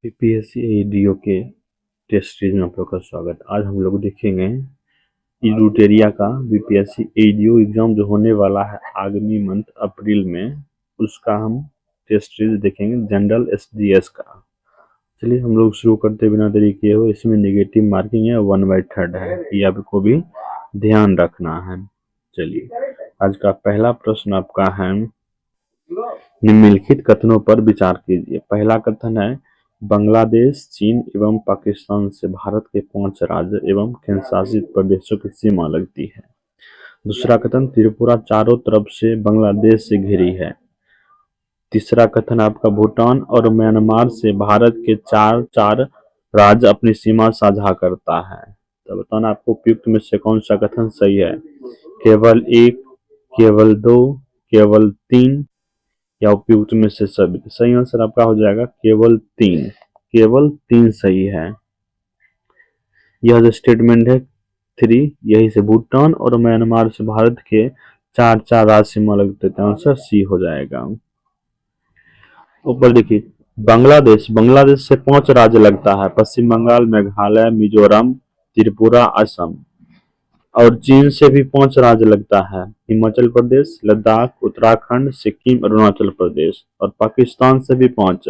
BPSC ADO के test series में आप लोग का स्वागत। आज हम लोग देखेंगे इरूटेरिया का बीपीएससी एडीओ एग्जाम जो होने वाला है आगामी मंथ अप्रैल में, उसका हम टेस्ट सीरीज देखेंगे जनरल एसडीएस का। चलिए हम लोग शुरू करते बिना देरी किए हुए। इसमें नेगेटिव मार्किंग है, 1/3 है, ये आपको भी ध्यान रखना है। चलिए आज का पहला प्रश्न आपका है, निम्नलिखित कथनों पर विचार कीजिए। पहला कथन है, बांग्लादेश, चीन एवं पाकिस्तान से भारत के 5 राज्य एवं केंद्र शासित प्रदेशों की सीमा लगती है। दूसरा कथन, त्रिपुरा चारों तरफ से बांग्लादेश से घिरी है। तीसरा कथन आपका, भूटान और म्यांमार से भारत के चार राज्य अपनी सीमा साझा करता है। तो बताना आपको उपयुक्त में से कौन सा कथन सही है। केवल एक, केवल दो, केवल तीन या उपयुक्त में से सभी। तो सही आंसर आपका हो जाएगा केवल 3। केवल 3 सही है। यह जो स्टेटमेंट है 3, यही से भूटान और म्यांमार से भारत के 4 राज्य सीमा लगते थे। आंसर सी हो जाएगा। ऊपर देखिए, बांग्लादेश से 5 राज्य लगता है, पश्चिम बंगाल, मेघालय, मिजोरम, त्रिपुरा, असम। और चीन से भी 5 राज्य लगता है, हिमाचल प्रदेश, लद्दाख, उत्तराखंड, सिक्किम, अरुणाचल प्रदेश। और पाकिस्तान से भी 5,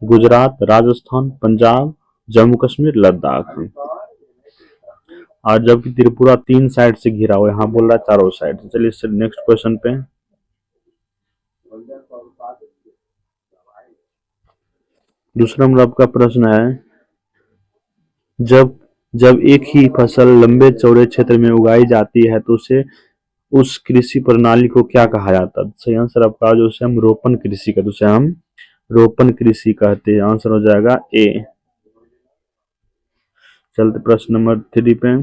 गुजरात, राजस्थान, पंजाब, जम्मू कश्मीर, लद्दाख। और जबकि त्रिपुरा 3 साइड से घिरा हुआ, यहाँ बोल रहा है चारों साइड। चलिए इससे नेक्स्ट क्वेश्चन पे। दूसरा नंबर आपका प्रश्न है, जब एक ही फसल लंबे चौड़े क्षेत्र में उगाई जाती है तो उस कृषि प्रणाली को क्या कहा जाता है। सही आंसर आपका जो उसे हम रोपण कृषि कहते हैं, उसे हम रोपण कृषि कहते हैं। आंसर हो जाएगा ए। चलते प्रश्न नंबर 3 पे।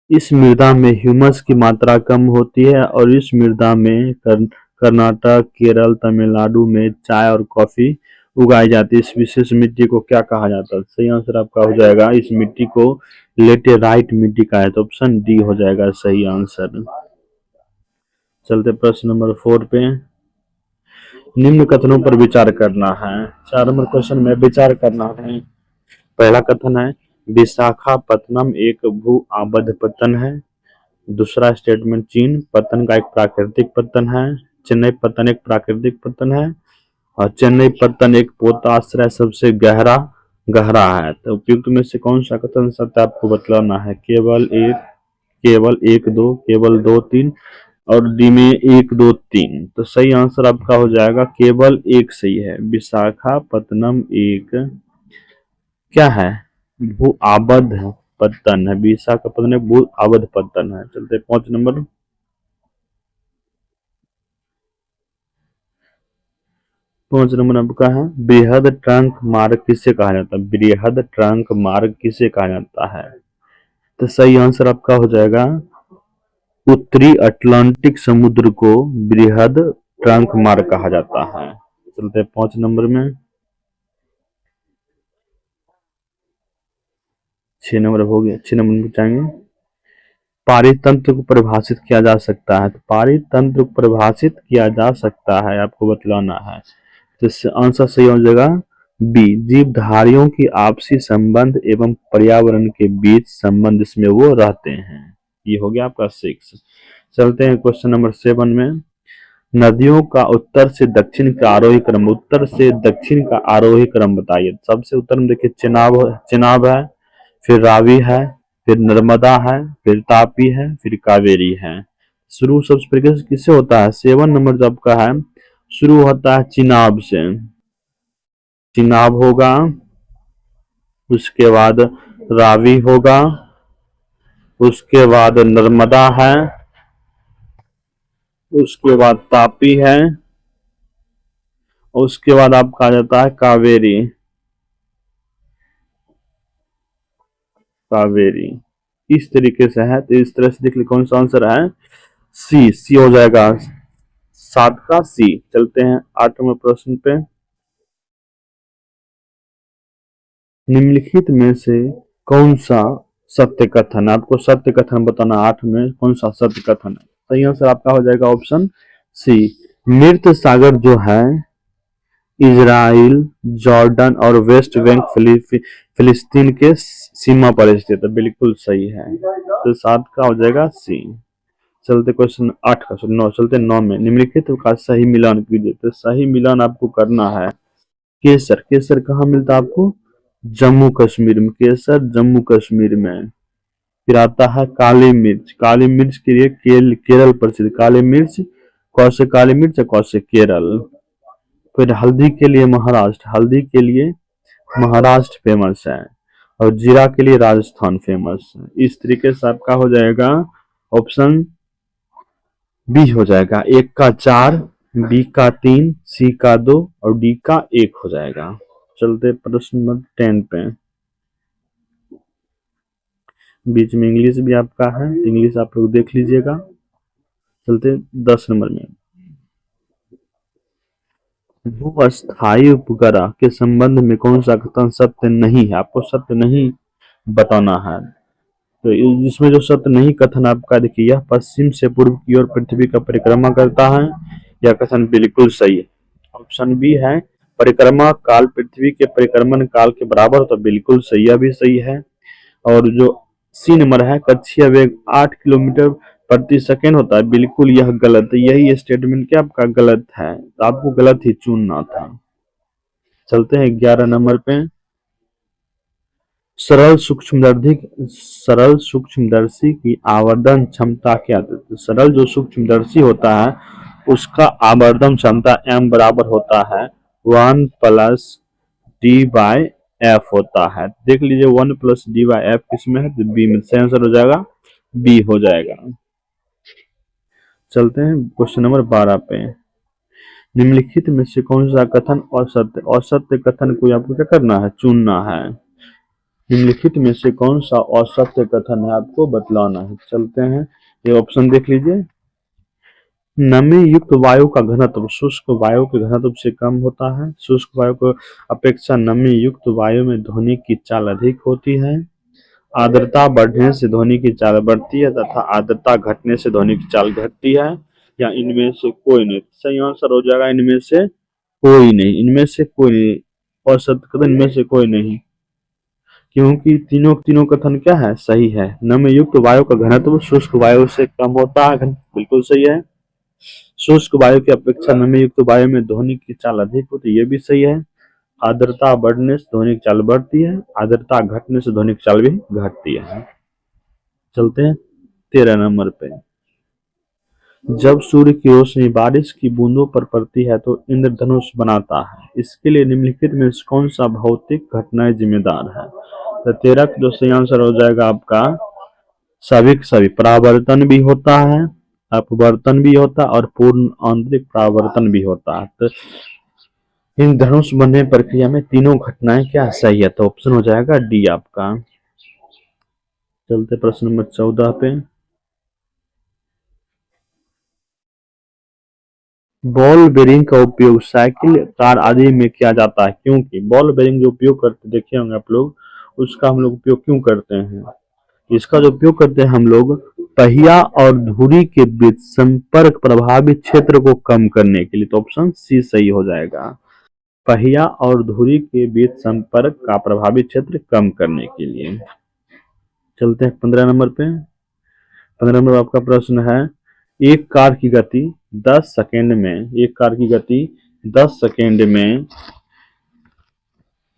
इस मृदा में ह्यूमस की मात्रा कम होती है और इस मृदा में कर्नाटक, केरल, तमिलनाडु में चाय और कॉफी उगाई जाती है। इस विशेष मिट्टी को क्या कहा जाता है। सही आंसर आपका हो जाएगा, इस मिट्टी को लेटेराइट मिट्टी का है, तो ऑप्शन डी हो जाएगा सही आंसर। चलते प्रश्न नंबर 4 पे। निम्न कथनों पर विचार करना है। 4 नंबर क्वेश्चन में विचार करना है। पहला कथन है, विशाखापत्तनम एक भू आबद्ध पत्तन है। दूसरा स्टेटमेंट, चीन पत्तन का एक प्राकृतिक पत्तन है। चेन्नई पत्तन एक प्राकृतिक पत्तन है और चेन्नई पत्तन एक पोताश्रय सबसे गहरा है। तो उपयुक्त में से कौन सा कथन सत्य आपको बतलाना है। केवल एक, दो, केवल 2, 3 और डी में 1, 2, 3। तो सही आंसर आपका हो जाएगा केवल 1 सही है। विशाखापत्तनम एक क्या है, भू आबद्ध पत्तन है। विशाखापत्तनम एक भू आबद्ध पत्तन है। चलते 5 नंबर। 5 नंबर आपका है, बृहद ट्रंक मार्ग किसे कहा जाता है। बृहद ट्रंक मार्ग किसे कहा जाता है। तो सही आंसर आपका हो जाएगा, उत्तरी अटलांटिक समुद्र को बृहद ट्रंक मार्ग कहा जाता है। चलते 5 नंबर में। 6 नंबर हो गया, 6 नंबर में पूछेंगे, पारितंत्र को परिभाषित किया जा सकता है। तो पारितंत्र को परिभाषित किया जा सकता है, आपको बतलाना है। तो आंसर सही हो जाएगा बी, जीवधारियों की आपसी संबंध एवं पर्यावरण के बीच संबंध जिसमें वो रहते हैं। ये हो गया आपका 6। चलते हैं क्वेश्चन नंबर 7 में। नदियों का उत्तर से दक्षिण का आरोही क्रम, उत्तर से दक्षिण का आरोही क्रम बताइए। सबसे उत्तर में देखिए चेनाब है, फिर रावी है, फिर नर्मदा है, फिर तापी है, फिर कावेरी है। शुरू सबसे पहले किससे होता है। 7 नंबर जब का है, शुरू होता है चिनाब से। चिनाब होगा, उसके बाद रावी होगा, उसके बाद नर्मदा है, उसके बाद तापी है, उसके बाद आपका आ जाता है कावेरी। कावेरी इस तरीके से है। तो इस तरह से देख ली कौन सा आंसर है, सी हो जाएगा 7 का सी। चलते हैं 8वें प्रश्न पे। निम्नलिखित में से कौन सा सत्य कथन, आपको सत्य कथन बताना। 8 में कौन सा सत्य कथन है। सही आंसर आपका हो जाएगा ऑप्शन सी, मृत सागर जो है इजराइल, जॉर्डन और वेस्ट बैंक फिलिस्तीन के सीमा पर स्थित है। बिल्कुल सही है। तो 7 का हो जाएगा सी। चलते क्वेश्चन 8 का, 9 चलते 9 में, निम्नलिखित का सही मिलान कीजिए। तो सही मिलान आपको करना है केसर। केसर कहाँ मिलता है आपको? जम्मू कश्मीर में। केसर जम्मू कश्मीर में। फिर आता है काली मिर्च। काली मिर्च के लिए केरल प्रसिद्ध। काली मिर्च कौन से काली मिर्च है? कौन से केरल। फिर हल्दी के लिए महाराष्ट्र। हल्दी के लिए महाराष्ट्र फेमस है। और जीरा के लिए राजस्थान फेमस है। इस तरीके से आपका हो जाएगा ऑप्शन बी हो जाएगा। 1 का 4, बी का 3, सी का 2 और डी का 1 हो जाएगा। चलते प्रश्न नंबर 10 पे। बीच में इंग्लिश भी आपका है, इंग्लिश आप लोग देख लीजिएगा। चलते 10 नंबर में। भू-अस्थायी उपग्रह के संबंध में कौन सा कथन सत्य नहीं है? आपको सत्य नहीं बताना है। तो इसमें जो सत्य नहीं कथन आपका देखिए, यह पश्चिम से पूर्व की ओर पृथ्वी का परिक्रमा करता है। यह कथन बिल्कुल सही है। ऑप्शन बी है परिक्रमा काल पृथ्वी के परिक्रमण काल के बराबर, तो बिल्कुल सही, यह भी सही है। और जो सी नंबर है कक्षीय वेग 8 किलोमीटर प्रति सेकेंड होता है, बिल्कुल यह गलत है। यही स्टेटमेंट क्या आपका गलत है, तो आपको गलत ही चुनना था। चलते हैं 11 नंबर पे। सरल सूक्ष्मदर्शी की आवर्धन क्षमता क्या है? तो सरल जो सूक्ष्मदर्शी होता है उसका आवर्धन क्षमता m बराबर होता है 1 प्लस डी बाई एफ होता है। देख लीजिए 1 प्लस डी बाई एफ किसमें है? तो बी में। सही आंसर हो जाएगा बी हो जाएगा। चलते हैं क्वेश्चन नंबर 12 पे। निम्नलिखित में से कौन सा कथन असत्य? असत्य कथन को आपको क्या करना है? चुनना है। निम्नलिखित में से कौन सा असत्य कथन है आपको बतलाना है। चलते हैं, ये ऑप्शन देख लीजिए। नमी युक्त वायु का घनत्व शुष्क वायु के घनत्व से कम होता है। शुष्क वायु को अपेक्षा नमी युक्त वायु में ध्वनि की चाल अधिक होती है। आर्द्रता बढ़ने से ध्वनि की चाल बढ़ती है तथा आर्द्रता घटने से ध्वनि की चाल घटती है, या इनमें से कोई नहीं। सही आंसर हो जाएगा इनमें से कोई नहीं। इनमें से कोई नहीं, असत्य कथन इनमें से कोई नहीं, क्योंकि तीनों तीनों कथन क्या है? सही है। नमी युक्त वायु का घनत्व शुष्क वायु से कम होता है, बिल्कुल सही है। शुष्क वायु की अपेक्षा नमी युक्त वायु में ध्वनि की चाल अधिक होती है, ये भी सही है। आर्द्रता बढ़ने से ध्वनि की चाल बढ़ती है, आर्द्रता घटने से ध्वनि की चाल भी घटती है। चलते हैं 13 नंबर पे। जब सूर्य की रोशनी बारिश की बूंदों पर पड़ती है तो इंद्रधनुष बनाता है। इसके लिए निम्नलिखित में कौन सा भौतिक घटनाएं जिम्मेदार है? तो 13 जो सही आंसर हो जाएगा आपका सभी परावर्तन भी होता है, अपवर्तन भी होता है और पूर्ण आंतरिक परावर्तन भी होता है। तो इन धनुष बनने प्रक्रिया में तीनों घटनाएं क्या सही है? तो ऑप्शन हो जाएगा डी आपका। चलते प्रश्न नंबर 14 पे। बॉल बेरिंग का उपयोग साइकिल, कार आदि में किया जाता है, क्योंकि बॉल बेरिंग जो उपयोग करते देखे होंगे आप लोग, उसका हम लोग उपयोग क्यों करते हैं? इसका जो उपयोग करते हैं हम लोग पहिया और धुरी के बीच संपर्क प्रभावित क्षेत्र को कम करने के लिए। तो ऑप्शन सी सही हो जाएगा। पहिया और धुरी के बीच संपर्क का प्रभावित क्षेत्र कम करने के लिए। चलते हैं 15 नंबर पे। 15 नंबर आपका प्रश्न है, एक कार की गति 10 सेकेंड में, एक कार की गति 10 सेकेंड में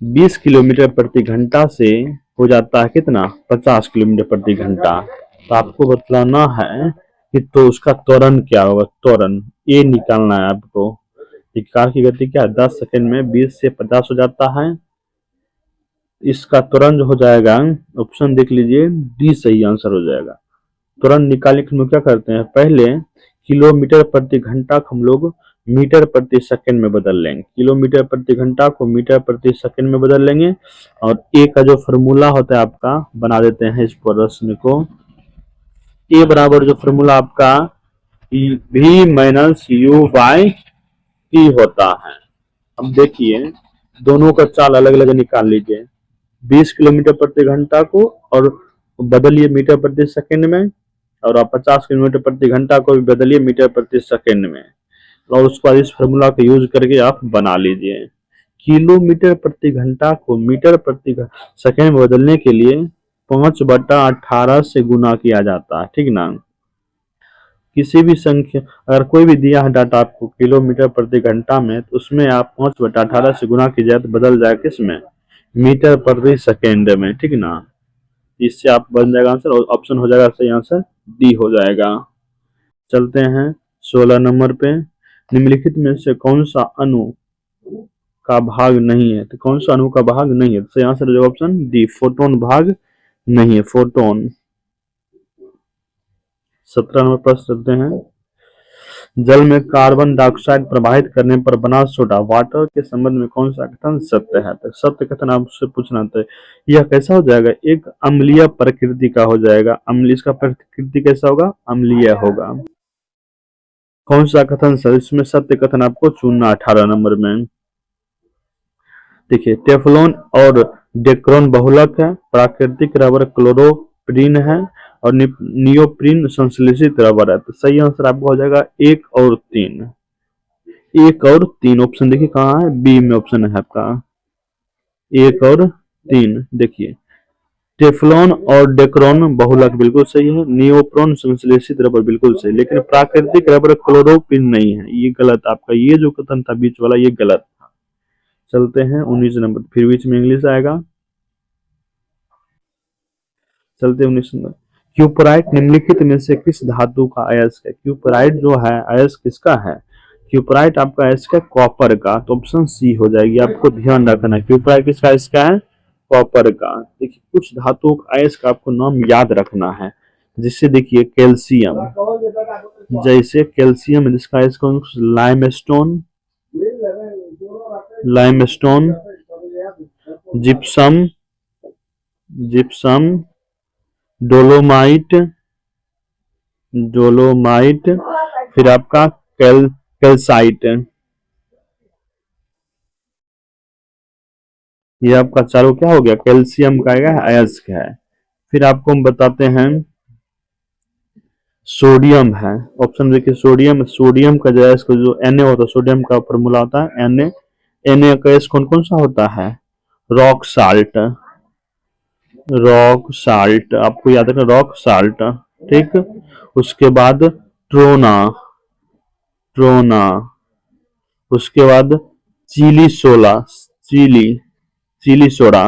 20 किलोमीटर प्रति घंटा से हो जाता है कितना? 50 किलोमीटर प्रति घंटा। तो आपको बतलाना है कि तो उसका त्वरण क्या होगा? त्वरण ये निकालना है आपको। एक कार की गति क्या है? 10 सेकेंड में 20 से 50 हो जाता है। इसका त्वरण जो हो जाएगा, ऑप्शन देख लीजिए, डी सही आंसर हो जाएगा। तुरंत निकालने के लिए क्या करते हैं? पहले किलोमीटर प्रति घंटा को हम लोग मीटर प्रति सेकंड में बदल लेंगे। किलोमीटर प्रति घंटा को मीटर प्रति सेकंड में बदल लेंगे और ए का जो फॉर्मूला होता है आपका बना देते हैं इस प्रश्न को। ए बराबर जो फॉर्मूला आपका v minus you by T होता है। अब देखिए दोनों का चाल अलग अलग निकाल लीजिए। 20 किलोमीटर प्रति घंटा को और बदलिए मीटर प्रति सेकंड में, और आप 50 किलोमीटर प्रति घंटा को भी बदलिए मीटर प्रति सेकंड में। और उसके बाद इस फॉर्मूला का यूज करके आप बना लीजिए। किलोमीटर प्रति घंटा को मीटर प्रति सेकेंड में बदलने के लिए 5/18 से गुना किया जाता है, ठीक ना। किसी भी संख्या, अगर कोई भी दिया है डाटा आपको किलोमीटर प्रति घंटा में, तो उसमें आप 5/18 से गुना कीजिए तो बदल जाए किसमें, मीटर प्रति सेकेंड में, ठीक ना। इससे आप बन जाएगा आंसर, और ऑप्शन हो जाएगा सही आंसर डी हो जाएगा। चलते हैं 16 नंबर पे। निम्नलिखित में से कौन सा अणु का भाग नहीं है, तो कौन सा अणु का भाग नहीं है, तो सही आंसर हो जाएगा ऑप्शन डी, फोटोन भाग नहीं है, फोटोन। 17 नंबर प्रश्न चलते हैं। जल में कार्बन डाइऑक्साइड प्रवाहित करने पर बना सोडा वाटर के संबंध में कौन सा कथन सत्य है, तो सत्य कथन आपसे पूछना था। यह कैसा हो जाएगा, एक अम्लीय प्रकृति का हो जाएगा। अम्लीय, इसका प्रकृति कैसा होगा, अम्लीय होगा। कौन सा कथन सर, इसमें सत्य कथन आपको चुनना 18 नंबर में। देखिए, टेफ्लॉन और डेक्रोन बहुलक है, प्राकृतिक रबर क्लोरोप्रीन है, और नियोप्रीन संश्लेषित रबर है। तो सही आंसर आपका हो जाएगा 1 और 3। 1 और 3 ऑप्शन देखिए कहाँ है, बी में ऑप्शन है आपका 1 और 3। देखिए, टेफ्लॉन और डेक्रोन बहुलक बिल्कुल सही है, नियोप्रोन संश्लेषित रबर बिल्कुल सही, लेकिन प्राकृतिक रबर क्लोरोप्रीन नहीं है, ये गलत आपका। ये जो कथन था बीच वाला, ये गलत था। चलते हैं 19 नंबर, फिर बीच में इंग्लिश आएगा। चलते हैं 19 नंबर। क्यूपराइट निम्नलिखित में से किस धातु का अयस्क है, क्यूपराइट जो है अयस्क किसका है, क्यूपराइट आपका अयस्क है कॉपर का, तो ऑप्शन सी हो जाएगी। आपको ध्यान रखना है क्यूपराइट किसका अयस्क है, कॉपर का। देखिए, कुछ धातुओं का अयस्क आपको नाम याद रखना है, जिससे देखिए कैल्शियम, जैसे कैल्शियम जिसका अयस्क limestone, limestone, gypsum, gypsum, dolomite, dolomite, फिर आपका कैल्साइट, ये आपका चारों क्या हो गया, कैल्शियम का अयस्क है। फिर आपको हम बताते हैं सोडियम है, ऑप्शन देखिए सोडियम, सोडियम का जो अयस्क जो Na होता है, सोडियम का फॉर्मूला होता है Na। Na का अयस्क कौन कौन सा होता है, रॉक साल्ट, रॉक साल्ट आपको याद रखना, रॉक साल्ट, ठीक। उसके बाद ट्रोना, ट्रोना, उसके बाद Chile soda, Chile, Chile soda,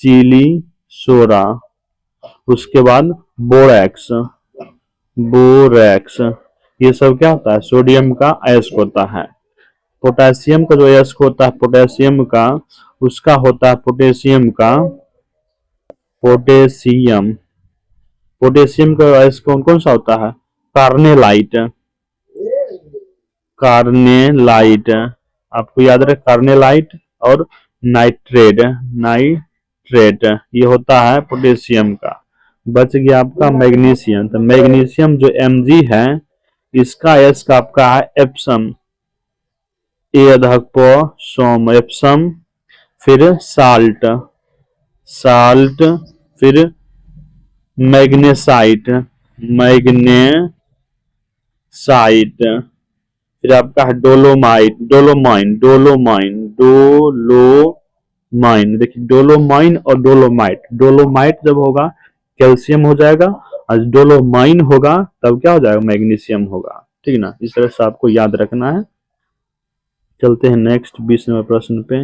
Chile soda, उसके बाद बोरैक्स, बोरैक्स, ये सब क्या होता है, सोडियम का अयस्क होता है। पोटेशियम का जो अयस्क होता है पोटेशियम का, उसका होता है पोटेशियम का, पोटेशियम, पोटेशियम का अयस्क कौन कौन सा होता है, कार्नेलाइट, कार्नेलाइट आपको याद रहे, कार्नेलाइट और नाइट्रेट, नाइट्रेट ये होता है पोटेशियम का। बच गया आपका मैग्नीशियम, तो मैग्नीशियम जो Mg है, इसका अयस्क आपका है एप्सम, सोम एप्सम, फिर साल्ट, साल्ट, फिर मैग्नेसाइट, मैग्नेसाइट, फिर आपका है डोलोमाइट, डोलोमाइन, डोलोमाइन, डोलोमाइन। देखिए, डोलोमाइन और डोलोमाइट, डोलोमाइट जब होगा कैल्शियम हो जाएगा, और डोलोमाइन होगा तब क्या हो जाएगा, मैग्नीशियम होगा, ठीक ना। इस तरह से आपको याद रखना है। चलते हैं नेक्स्ट 20 नंबर प्रश्न पे।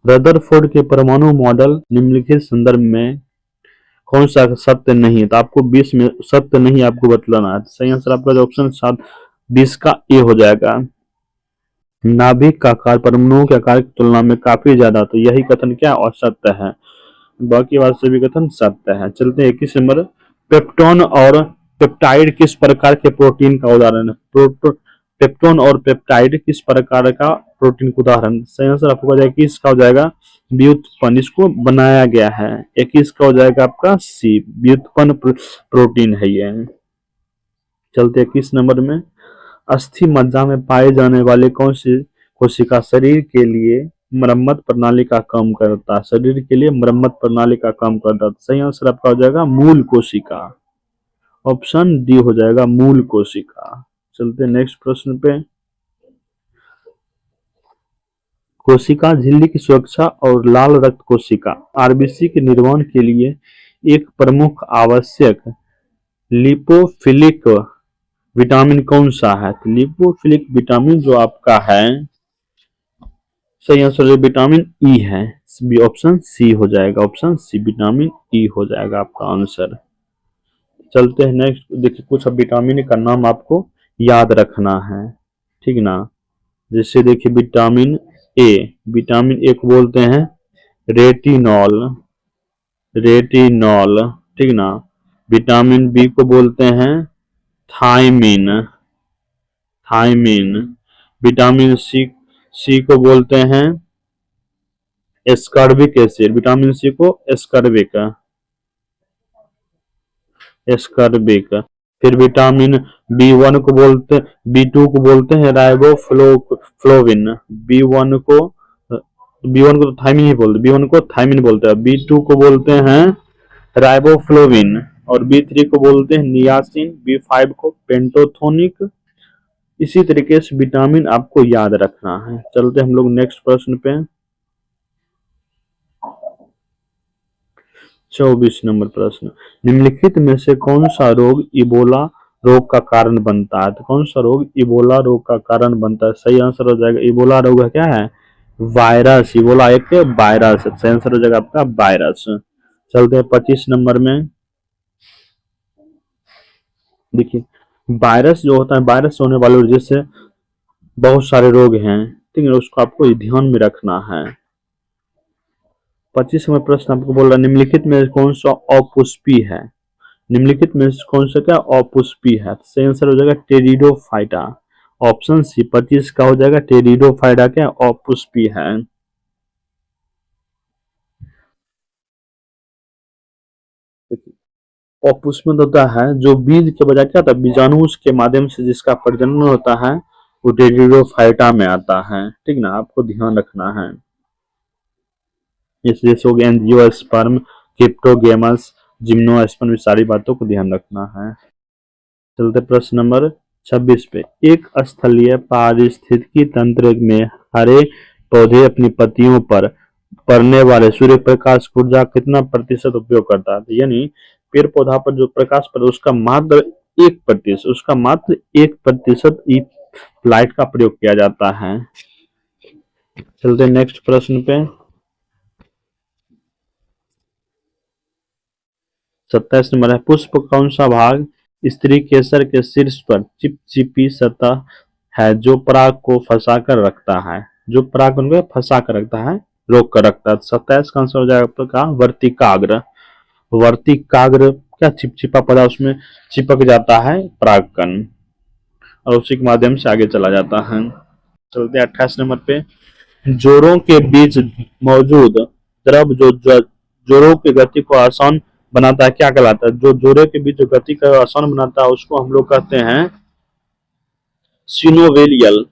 रदरफोर्ड के परमाणु मॉडल निम्नलिखित संदर्भ में कौन सा सत्य नहीं है, तो आपको 20 में सत्य नहीं आपको बतलाना है। सही आंसर आपका जो ऑप्शन 20 का ए हो जाएगा। नाभिक का आकार परमाणुओं के आकार की तुलना में काफी ज्यादा, तो यही कथन क्या असत्य है, बाकी बात सभी कथन सत्य है। चलते हैं 21 नंबर। पेप्टोन और पेप्टाइड किस प्रकार के प्रोटीन का उदाहरण है, पेप्टोन और पेप्टाइड किस प्रकार का प्रोटीन का उदाहरण, सही आंसर आपको हो जाएगा, किसका हो जाएगा, व्युत्पन्न, इसको बनाया गया है। 21 का हो जाएगा आपका सी, व्युत्पन्न प्रोटीन है ये। चलते 21 नंबर में। अस्थि मज्जा में पाए जाने वाले कौन सी कोशिका शरीर के लिए मरम्मत प्रणाली का काम करता है, शरीर के लिए मरम्मत प्रणाली का काम करता है। सही आंसर आपका हो जाएगा मूल कोशिका, ऑप्शन डी हो जाएगा मूल कोशिका। चलते हैं नेक्स्ट प्रश्न पे। कोशिका झिल्ली की सुरक्षा और लाल रक्त कोशिका आरबीसी के निर्माण के लिए एक प्रमुख आवश्यक लिपोफिलिक विटामिन कौन सा है? तो लिपोफिलिक विटामिन जो आपका है, सही आंसर विटामिन ई है। बी ऑप्शन सी हो जाएगा, ऑप्शन सी विटामिन ई हो जाएगा आपका आंसर। चलते हैं नेक्स्ट। देखिए कुछ अब विटामिन का नाम आपको याद रखना है, ठीक ना। जैसे देखिए विटामिन ए, विटामिन ए को बोलते हैं रेटिनॉल, रेटिनॉल, ठीक ना। विटामिन बी को बोलते हैं थायमिन, थायमिन। विटामिन सी, सी को बोलते हैं एस्कॉर्बिक एसिड, विटामिन सी को एस्कॉर्बिक, एस्कॉर्बिक। फिर विटामिन बी वन को बोलते, बी टू को बोलते हैं राइबोफ्लोविन, बी वन को, बी वन को तो थायमिन ही बोलते, बी वन को थायमिन बोलते हैं, बी टू को बोलते हैं राइबोफ्लोविन, और बी थ्री को बोलते हैं नियासिन, बी फाइव को पेंटोथोनिक। इसी तरीके से विटामिन आपको याद रखना है। चलते हम लोग नेक्स्ट प्रश्न पे। 24 नंबर प्रश्न, निम्नलिखित में से कौन सा रोग इबोला रोग का कारण बनता है? तो कौन सा रोग इबोला रोग का कारण बनता है? सही आंसर हो जाएगा इबोला रोग है क्या है? वायरस। इबोला एक वायरस है, सही आंसर हो जाएगा आपका वायरस। चलते हैं 25 नंबर में। देखिए वायरस जो होता है, वायरस से होने वाले वजह से बहुत सारे रोग हैं, ठीक है, उसको आपको ध्यान में रखना है। 25 नंबर प्रश्न आपको बोल रहा है निम्नलिखित में कौन सा अपुष्पी है? निम्नलिखित में कौन सा क्या अपुष्पी है? सही आंसर हो जाएगा टेरिडोफाइटा, ऑप्शन सी 25 का हो जाएगा टेरिडोफाइटा क्या अपुष्पी है। अपुष्प होता है जो बीज के बजाय क्या होता है, बीजाणु के माध्यम से जिसका प्रजनन होता है वो टेरिडोफाइटा में आता है, ठीक ना, आपको ध्यान रखना है। जैसे हो गया एंजियोस्पर्म, क्रिप्टोगेमस, जिम्नोस्पर्म, सारी बातों को ध्यान रखना है। चलते प्रश्न नंबर 26 पे। एक स्थलीय पारिस्थितिकी तंत्र में हरे पौधे अपनी पत्तियों पर पड़ने वाले सूर्य प्रकाश ऊर्जा कितना प्रतिशत उपयोग करता है? यानी पेड़ पौधा पर जो प्रकाश पड़े उसका मात्र 1%, उसका मात्र 1% लाइट का प्रयोग किया जाता है। चलते नेक्स्ट प्रश्न पे। 27 नंबर है, पुष्प कौन सा भाग स्त्री केसर के शीर्ष पर चिपचिपी सतह है जो पराग को फंसा कर रखता है? जो पराग उनको फंसा कर रखता है, रोक कर रखता है। 27 का आंसर हो जाएगा आपका वर्तिकाग्र। वर्तिकाग्र क्या चिपचिपा पदा उसमें चिपक जाता है परागकण और उसी के माध्यम से आगे चला जाता है। चलते 28 नंबर पे। जोड़ों के बीच मौजूद द्रव जो जोड़ों की गति को आसान बनाता है क्या कहलाता है? जो जोड़े के बीच जो गति को आसान बनाता है उसको हम लोग कहते हैं सिनोवेलियल,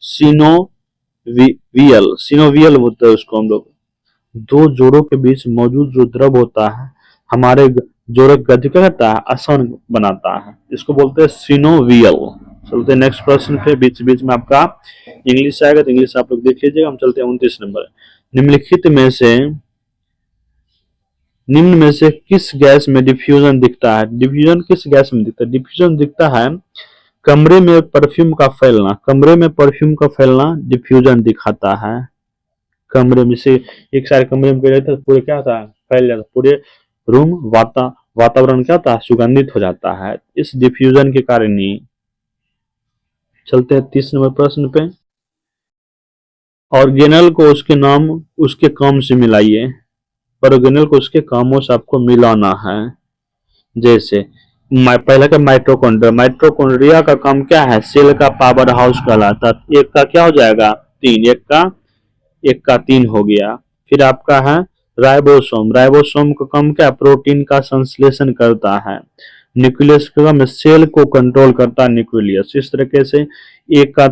सिनोवियल, सिनोवियल बोलते हैं उसको हम लोग। दो जोड़ों के बीच मौजूद जो द्रव होता है हमारे जोड़ों की गति क्या करता है, आसान बनाता है, इसको बोलते हैं सिनोवियल। चलते हैं नेक्स्ट प्रश्न पे। बीच बीच में आपका इंग्लिश आएगा तो इंग्लिश आप लोग देख लीजिएगा। हम चलते हैं 29 नंबर। निम्नलिखित में से निम्न में से किस गैस में डिफ्यूजन दिखता है? डिफ्यूजन किस गैस में दिखता है? डिफ्यूजन दिखता है कमरे में परफ्यूम का फैलना, कमरे में परफ्यूम का फैलना डिफ्यूजन दिखाता है। कमरे में से एक सारे कमरे में गए थे पूरे क्या होता है, फैल जाता, पूरे रूम वातावरण क्या होता है, सुगंधित हो जाता है, इस डिफ्यूजन के कारण ही। चलते हैं 30 नंबर प्रश्न पे। ऑर्गेनल को उसके नाम उसके काम से मिलाइए। ऑर्गेनल को उसके कामों से आपको मिलाना है। जैसे पहला का माइटोकॉन्ड्रिया, माइटोकॉन्ड्रिया का काम क्या है, सेल का पावर हाउस कहलाता है। एक का क्या हो जाएगा तीन, एक का तीन हो गया। फिर आपका है राइबोसोम, राइबोसोम का काम क्या, प्रोटीन का संश्लेषण करता है। न्यूक्लियस का काम सेल को कंट्रोल करता है, न्यूक्लियस। इस तरीके से एक का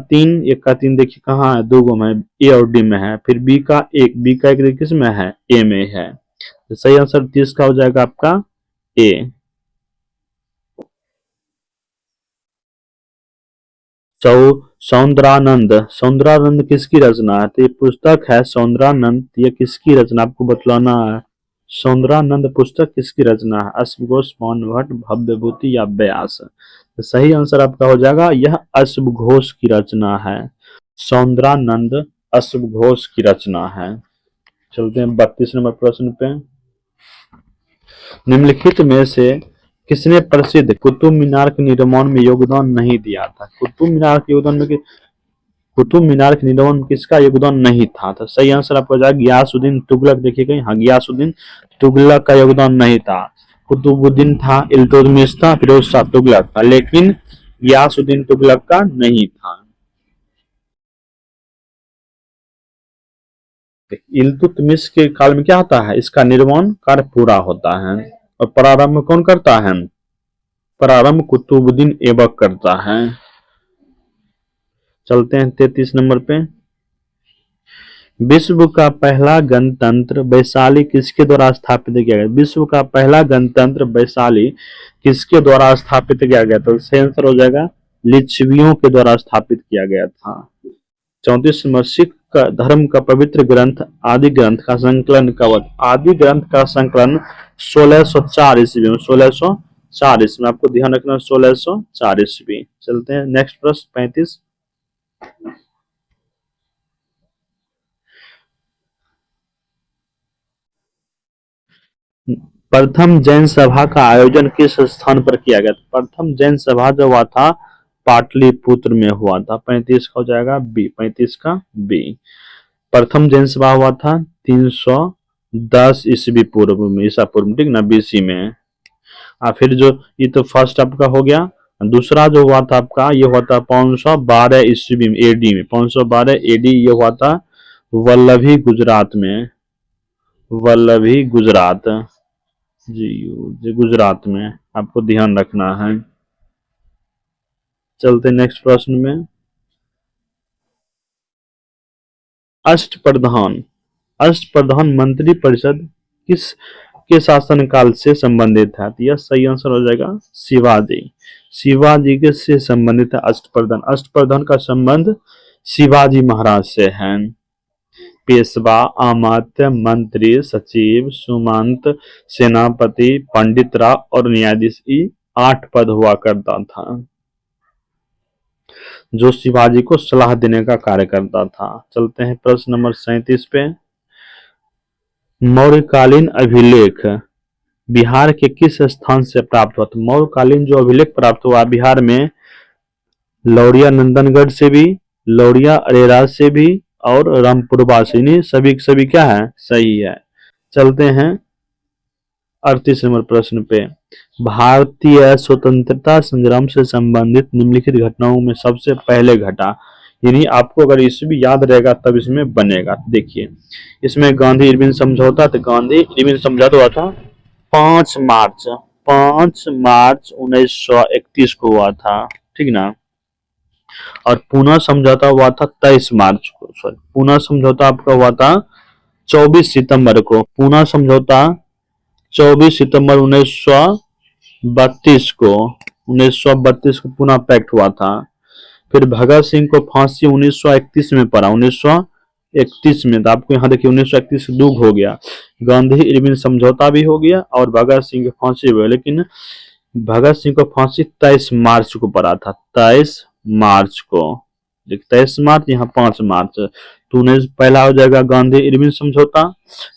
तीन देखिए कहाँ है, दो गो में ए और डी में है। फिर बी का एक देखिए किस में है, ए में है। तो सही आंसर 30 का हो जाएगा आपका ए। सौंदरानंद, सौंदरानंद किसकी रचना है? तो ये पुस्तक है सौंदरानंद, ये किसकी रचना आपको बतलाना है। सौंदरानंद पुस्तक किसकी रचना है? अश्वघोष, मौन भट्ट, भव्यभूति या व्यास? तो सही आंसर आपका हो जाएगा यह अश्वघोष की रचना है। सौंदरानंद अश्वघोष की रचना है। चलते हैं 32 नंबर प्रश्न पे। निम्नलिखित में से किसने प्रसिद्ध कुतुब मीनार के निर्माण में योगदान नहीं दिया था? कुतुब मीनार के योगदान में कुतुब मीनार के निर्माण में किसका योगदान नहीं था? तो सही आंसर आपको हो जाएगा गियासुद्दीन तुगलक। देखिए हाँ, गियासुद्दीन तुगलक का योगदान नहीं था। कुतुबुद्दीन था, इल्तुतमिश था, फिरोज शाह तुगलक था, लेकिन गियासुद्दीन तुगलक का नहीं था। इल्तुतमिश के काल में क्या होता है? इसका निर्माण कार्य पूरा होता है। और प्रारंभ कौन करता है? प्रारंभ कुतुबुद्दीन ऐबक करता है। चलते हैं 33 नंबर पे। विश्व का पहला गणतंत्र वैशाली किसके द्वारा स्थापित किया गया? विश्व का पहला गणतंत्र वैशाली किसके द्वारा स्थापित किया गया? तो सही आंसर हो जाएगा लिच्छवियों के द्वारा स्थापित किया गया था। 34 नंबर। सिख धर्म का पवित्र ग्रंथ आदि ग्रंथ का संकलन कब? आदि ग्रंथ का संकलन 1604 ईस्वी में, 1604 ईस्वी में। आपको ध्यान रखना 1604 ईस्वी। चलते हैं नेक्स्ट प्रश्न 35। प्रथम जैन सभा का आयोजन किस स्थान पर किया गया? प्रथम जैन सभा जो हुआ था पाटलिपुत्र में हुआ था। 35 का हो जाएगा बी, 35 का बी। प्रथम जैन सभा हुआ था 310 ईस्वी पूर्व में, ईसा पूर्व, ठीक ना, बीसी में। फिर जो ये तो फर्स्ट आपका हो गया। दूसरा जो हुआ था आपका ये हुआ था 512 ईस्वी में, एडी में, 512 एडी ये हुआ था वल्लभी गुजरात में, वल्लभी गुजरात जी गुजरात में। आपको ध्यान रखना है। चलते नेक्स्ट प्रश्न में। अष्टप्रधान, अष्टप्रधान मंत्री परिषद किस के शासन काल से संबंधित है? तो यह सही आंसर हो जाएगा शिवाजी, शिवाजी के से संबंधित है अष्टप्रधान। अष्टप्रधान का संबंध शिवाजी महाराज से है। पेशवा, अमात्य, मंत्री, सचिव, सुमंत, सेनापति, पंडित राव और न्यायाधीश, 8 पद हुआ करता था जो शिवाजी को सलाह देने का कार्य करता था। चलते हैं प्रश्न नंबर 37 पे। मौर्यकालीन अभिलेख बिहार के किस स्थान से प्राप्त हुआ? तो मौर्यकालीन जो अभिलेख प्राप्त हुआ बिहार में लौरिया नंदनगढ़ से भी, लौरिया अरेराज से भी और रामपुरवा से, नहीं सभी क्या है? सही है। चलते हैं 38 नंबर प्रश्न पे। भारतीय स्वतंत्रता संग्राम से संबंधित निम्नलिखित घटनाओं में सबसे पहले घटा, यानी आपको अगर ईस्वी याद रहेगा तब इसमें बनेगा। देखिए इसमें गांधी इरविन समझौता, तो गांधी इरविन समझौता हुआ था 5 मार्च 1931 को हुआ था, ठीक ना। और पूना समझौता हुआ था 23 मार्च को, सॉरी पूना समझौता आपका हुआ था 24 सितंबर को। पूना समझौता 24 सितंबर 1932 को, 1932 को पूना पैक्ट हुआ था। फिर भगत सिंह को फांसी 1931 में पड़ा, 1931 में। तो आपको यहाँ देखिए 1931 दुख हो गया, गांधी इरविन समझौता भी हो गया और भगत सिंह की फांसी हुई। लेकिन भगत सिंह को फांसी 23 मार्च को पड़ा था, 23 मार्च को, 23 मार्च, यहाँ 5 मार्च। तो पहला हो जाएगा गांधी इरविन समझौता,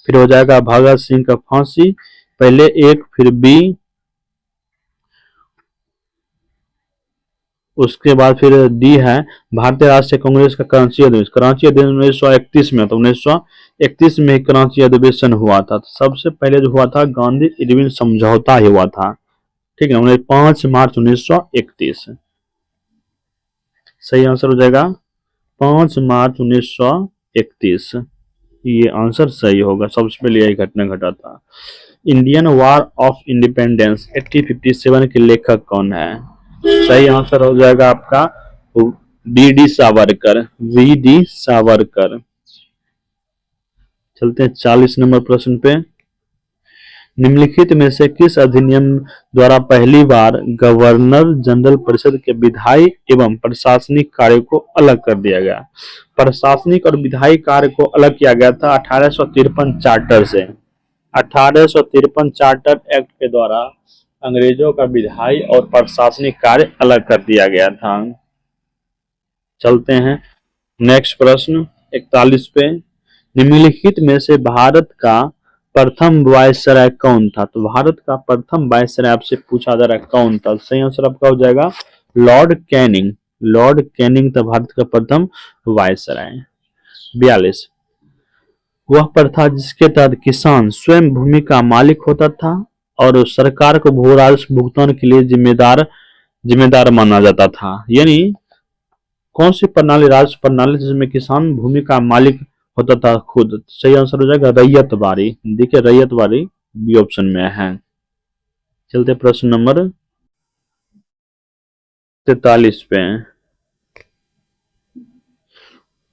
फिर हो जाएगा भगत सिंह का फांसी, पहले एक फिर बी, उसके बाद फिर डी है भारतीय राष्ट्रीय कांग्रेस का कराची अधिवेशन। कराची अधिवेशन 1931 में, तो 1931 में कराची अधिवेशन हुआ था। तो सबसे पहले जो हुआ था गांधी इरविन समझौता ही हुआ था, ठीक है, 5 मार्च 1931। सही आंसर हो जाएगा 5 मार्च 1931, ये आंसर सही होगा। सबसे पहले यही घटना घटा था। इंडियन वॉर ऑफ इंडिपेंडेंस 1857 के लेखक कौन है? सही आंसर हो जाएगा आपका वी.डी. सावरकर, वी.डी. सावरकर। चलते हैं 40 नंबर प्रश्न पे। निम्नलिखित में से किस अधिनियम द्वारा पहली बार गवर्नर जनरल परिषद के विधायी एवं प्रशासनिक कार्य को अलग कर दिया गया? प्रशासनिक और विधायी कार्य को अलग किया गया था 1853 चार्टर से। 1853 चार्टर एक्ट के द्वारा अंग्रेजों का विधायी और प्रशासनिक कार्य अलग कर दिया गया था। चलते हैं नेक्स्ट प्रश्न 41 पे। निम्नलिखित में से भारत का प्रथम वायसराय कौन था? तो भारत का प्रथम वायसराय आपसे पूछा जा रहा है कौन था? सही आंसर आपका हो जाएगा लॉर्ड कैनिंग। लॉर्ड कैनिंग था भारत का प्रथम वायसराय। 42 वह प्रथा जिसके तहत किसान स्वयं भूमि का मालिक होता था और सरकार को भू राजस्व भुगतान के लिए जिम्मेदार माना जाता था। यानी कौन सी प्रणाली? राजस्व प्रणाली जिसमें किसान भूमि का मालिक होता था खुद। सही आंसर हो जाएगा रैयतवाड़ी। देखिए रैयतवाड़ी बी ऑप्शन में है। चलते प्रश्न नंबर 43 पे।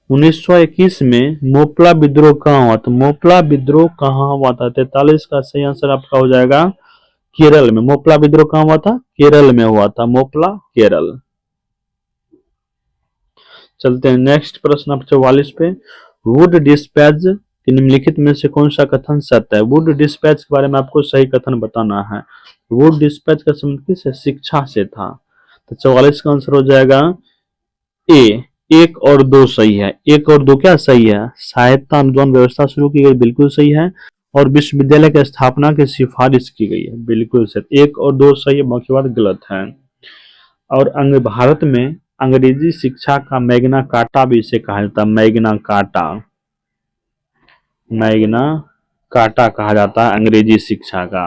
1921 में मोपला विद्रोह कहाँ हुआ था? मोपला विद्रोह कहाँ हुआ था? 43 का सही आंसर आपका हो जाएगा केरल में। मोपला विद्रोह कहाँ हुआ था? केरल में हुआ था। मोपला केरल। चलते हैं नेक्स्ट प्रश्न आप 44 पे। वुड डिस्पैच के निम्नलिखित में से कौन सा कथन सत्य है? वुड डिस्पैच के बारे में आपको सही कथन बताना है। वुड डिस्पैच का संबंध किससे? शिक्षा से था। तो 44 का आंसर हो जाएगा ए। 1 और 2 सही है। 1 और 2 क्या सही है? सहायता अनुदान व्यवस्था शुरू की गई, बिल्कुल सही है। और विश्वविद्यालय की स्थापना की सिफारिश की गई है, बिल्कुल सही। 1 और 2 सही है, बाकी बात गलत है। और भारत में अंग्रेजी शिक्षा का मैग्ना कार्टा भी इसे कहा जाता है। Magna carta. मैग्ना कार्टा कहा जाता है अंग्रेजी शिक्षा का।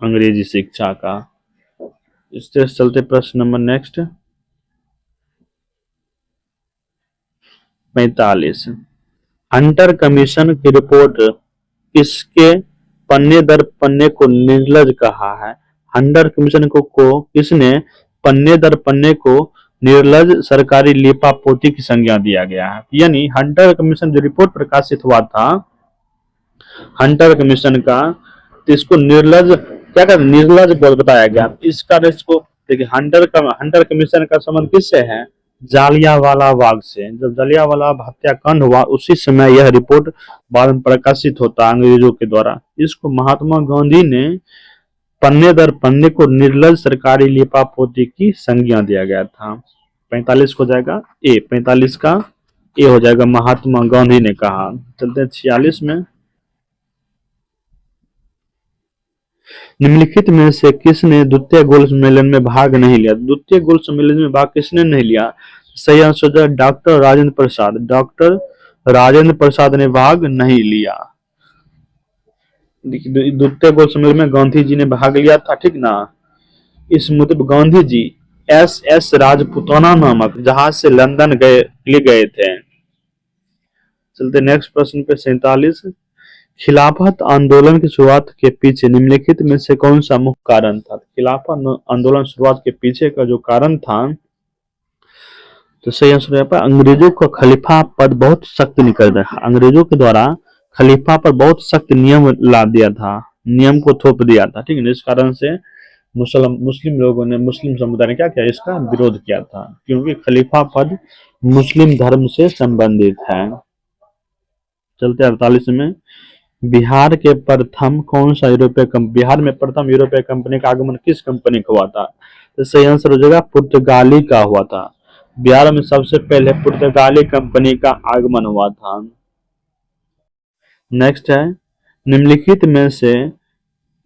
अंग्रेजी शिक्षा का। इससे चलते प्रश्न नंबर नेक्स्ट 45। हंटर कमीशन की रिपोर्ट किसके पन्ने दर पन्ने को निर्लज कहा है? हंटर कमीशन को किसने पन्ने दर पन्ने को निर्लज सरकारी लिपापोती की संज्ञा दिया गया है? यानी हंटर कमीशन जो रिपोर्ट प्रकाशित हुआ था हंटर कमीशन का, तो इसको निर्लज क्या कहते हैं? निर्लज बताया गया। इस कारण इसको देखिए हंटर कमीशन का संबंध किससे है? जालियांवाला बाग से। जब जालियांवाला हत्याकांड हुआ उसी समय यह रिपोर्ट बाद में प्रकाशित होता अंग्रेजों के द्वारा। इसको महात्मा गांधी ने पन्ने दर पन्ने को निर्लज सरकारी लिपापोती की संज्ञा दिया गया था। 45 हो जाएगा ए। 45 का ए हो जाएगा महात्मा गांधी ने कहा। चलते हैं 46 में। निम्नलिखित में से किसने द्वितीय गोल सम्मेलन में भाग नहीं लिया? द्वितीय गोल सम्मेलन में भाग किसने नहीं लिया? सही आंसर है डॉक्टर राजेंद्र प्रसाद। डॉक्टर राजेंद्र प्रसाद ने भाग नहीं लिया। द्वितीय गोल सम्मेलन में गांधी जी ने भाग लिया था, ठीक ना। इस मुद्दे पर गांधी जी एस राजपुताना नामक जहाज से लंदन गए थे। चलते नेक्स्ट प्रश्न पे 47। खिलाफत आंदोलन की शुरुआत के पीछे निम्नलिखित में से कौन सा मुख्य कारण था? खिलाफत आंदोलन शुरुआत के पीछे का जो कारण था, तो सही आंसर है अंग्रेजों का खलीफा पद बहुत सख्त निकल रहा। अंग्रेजों के द्वारा खलीफा पर बहुत सख्त नियम ला दिया था, नियम को थोप दिया था, ठीक है। इस कारण से मुस्लिम लोगों ने, मुस्लिम समुदाय ने क्या किया? इसका विरोध किया था, क्योंकि खलीफा पद मुस्लिम धर्म से संबंधित है। चलते 48 में। बिहार के प्रथम कौन सा बिहार में प्रथम यूरोपीय कंपनी का आगमन किस कंपनी का हुआ था? तो सही आंसर हो जाएगा पुर्तगाली का हुआ था। बिहार में सबसे पहले पुर्तगाली कंपनी का आगमन हुआ था। नेक्स्ट है,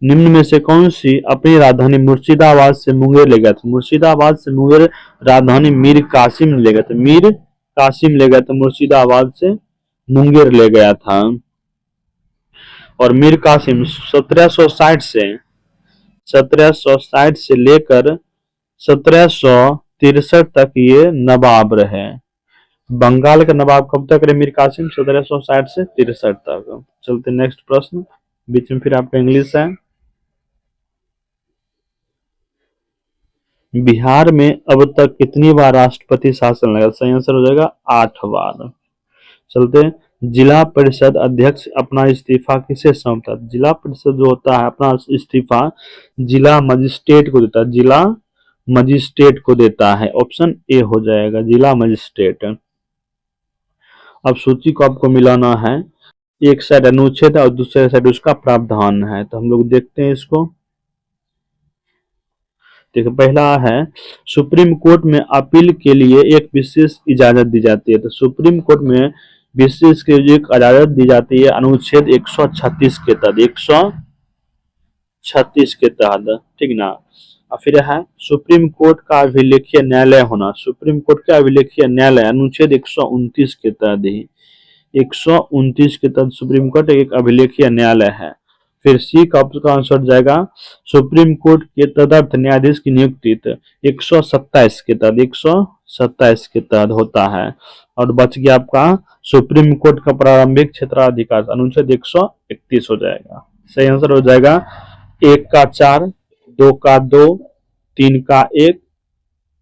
निम्न में से कौन सी अपनी राजधानी मुर्शिदाबाद से मुंगेर ले गया था? मुर्शिदाबाद से मुंगेर राजधानी मीर कासिम ले गया था। मीर कासिम ले गया था, मुर्शिदाबाद से मुंगेर ले गया था। और मीर कासिम 1760 से लेकर 1763 तक ये नवाब रहे। बंगाल का नवाब कब तक रहे मीर कासिम? 1760 से 63 तक। चलते नेक्स्ट प्रश्न, बीच में फिर आपका इंग्लिश है। बिहार में अब तक कितनी बार राष्ट्रपति शासन लगा? सही आंसर हो जाएगा 8 बार। चलते जिला परिषद अध्यक्ष अपना इस्तीफा किसे सौंपता है? जिला परिषद जो होता है अपना इस्तीफा जिला मजिस्ट्रेट को देता है, जिला मजिस्ट्रेट को देता है। ऑप्शन ए हो जाएगा जिला मजिस्ट्रेट। अब सूची को आपको मिलाना है, एक साइड अनुच्छेद और दूसरे साइड उसका प्रावधान है, तो हम लोग देखते हैं इसको। देखो पहला है सुप्रीम कोर्ट में अपील के लिए एक विशेष इजाजत दी जाती है, तो सुप्रीम कोर्ट में विशेष के लिए एक इजाजत दी जाती है अनुच्छेद 136 के तहत, 136 के तहत, ठीक ना। और फिर है सुप्रीम कोर्ट का अभिलेखीय न्यायालय होना, सुप्रीम कोर्ट का अभिलेखीय न्यायालय अनुच्छेद 129 के तहत ही, 129 के तहत सुप्रीम कोर्ट एक अभिलेखीय न्यायालय है। फिर सी का आंसर जाएगा सुप्रीम कोर्ट के तदर्थ न्यायाधीश की नियुक्ति 127 के तहत, 127 के तहत होता है। और बच गया आपका सुप्रीम कोर्ट का प्रारंभिक क्षेत्राधिकार अनुच्छेद 131 हो जाएगा। सही आंसर हो जाएगा 1 का 4, 2 का 2, 3 का 1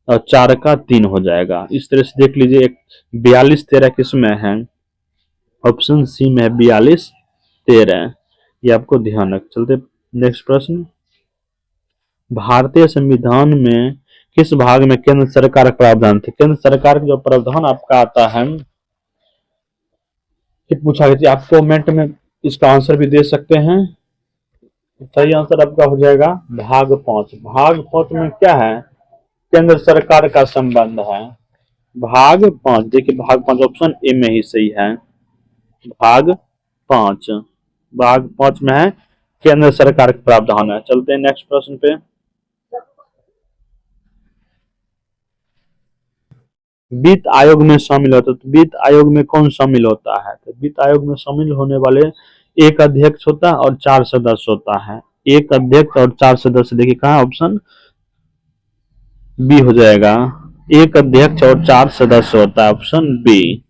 और 4 का 3 हो जाएगा। इस तरह से देख लीजिए 42 13 किसमें है? ऑप्शन सी में है 42 13, ये आपको ध्यान रख। चलते नेक्स्ट प्रश्न, भारतीय संविधान में किस भाग में केंद्र सरकार का प्रावधान थे? केंद्र सरकार का जो प्रावधान आपका आता है कि पूछा गया, आप कमेंट में इसका आंसर भी दे सकते हैं। सही आंसर आपका हो जाएगा भाग 5। भाग 5 में क्या है? केंद्र सरकार का संबंध है। भाग 5 देखिए, भाग 5 ऑप्शन ए में ही सही है। भाग 5, भाग 5 में है केंद्र सरकार का प्रावधान है। चलते हैं नेक्स्ट प्रश्न पे, वित्त आयोग में शामिल होता है, तो वित्त आयोग में कौन शामिल होता है? तो वित्त आयोग में शामिल होने वाले एक अध्यक्ष होता है और 4 सदस्य होता है। एक अध्यक्ष और 4 सदस्य, देखिए कहा ऑप्शन बी हो जाएगा, एक अध्यक्ष और 4 सदस्य होता है, ऑप्शन बी।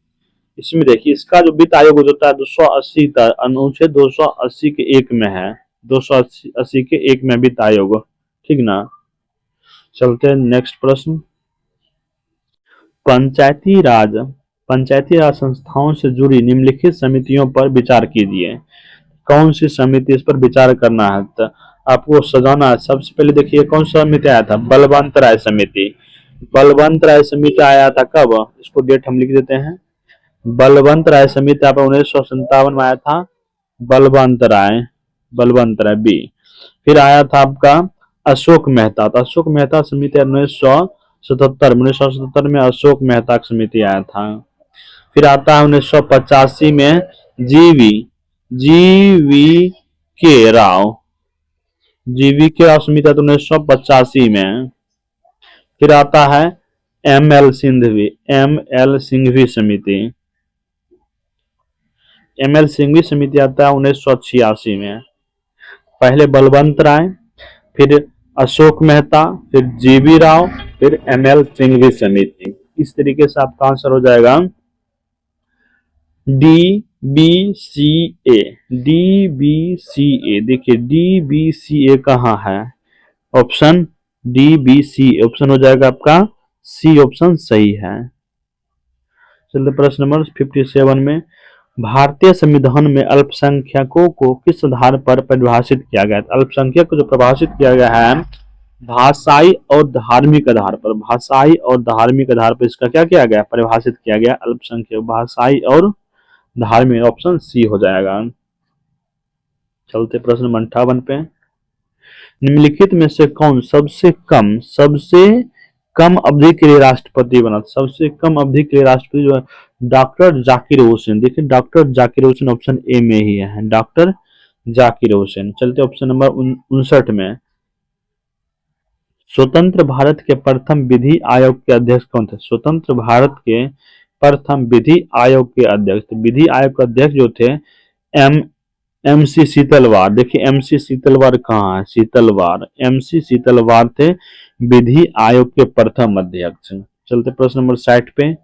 इसमें देखिए इसका जो वित्त आयोग होता है 280 अनुच्छेद 280 के 1 में है, 280 के 1 में वित्त आयोग, ठीक ना। चलते हैं नेक्स्ट प्रश्न, पंचायती राज संस्थाओं से जुड़ी निम्नलिखित समितियों पर विचार कीजिए। कौन सी समिति इस पर विचार करना है? तो आपको सजाना है। सबसे पहले देखिए कौन सा समिति आया था? बलवंत राय समिति। बलवंत राय समिति आया था कब? इसको डेट हम लिख देते हैं। बलवंत राय समिति आप 1957 में आया था। बलवंत राय बी। फिर आया था आपका अशोक मेहता, तो अशोक मेहता समिति 1977 में अशोक मेहता समिति आया था। फिर आता है 1985 में जीवी के राव समिति 1985 में। फिर आता है एमएल सिंघवी समिति आता है 1986 में। पहले बलवंत राय, फिर अशोक मेहता, फिर जीवी राव, फिर एमएल सिंघवी समिति। इस तरीके से आपका आंसर हो जाएगा DBCA। देखिए DBCA कहाँ है? ऑप्शन DBCA ऑप्शन हो जाएगा आपका सी ऑप्शन सही है। चलिए प्रश्न नंबर 57 में, भारतीय संविधान में अल्पसंख्यकों को किस आधार पर परिभाषित किया गया है? अल्पसंख्यक को जो परिभाषित किया गया है भाषाई और धार्मिक आधार पर, भाषाई और धार्मिक आधार पर इसका क्या किया गया? परिभाषित किया गया अल्पसंख्यक भाषाई और धार्मिक, ऑप्शन सी हो जाएगा। चलते प्रश्न नंबर 58 पे, निम्नलिखित में से कौन सबसे कम अवधि के लिए राष्ट्रपति बना? सबसे कम अवधि के लिए राष्ट्रपति जो है डॉक्टर जाकिर हुसैन। देखिए doctor Zakir Hussain option A में ही है, डॉक्टर जाकिर हुसैन। चलते ऑप्शन नंबर 59 में, स्वतंत्र भारत के प्रथम विधि आयोग के अध्यक्ष कौन थे? स्वतंत्र भारत के प्रथम विधि आयोग के अध्यक्ष, विधि आयोग के अध्यक्ष जो थे MC शीतलवार। देखिए MC शीतलवार कहाँ है? MC शीतलवार थे विधि आयोग के प्रथम अध्यक्ष। चलते प्रश्न नंबर 60 पे,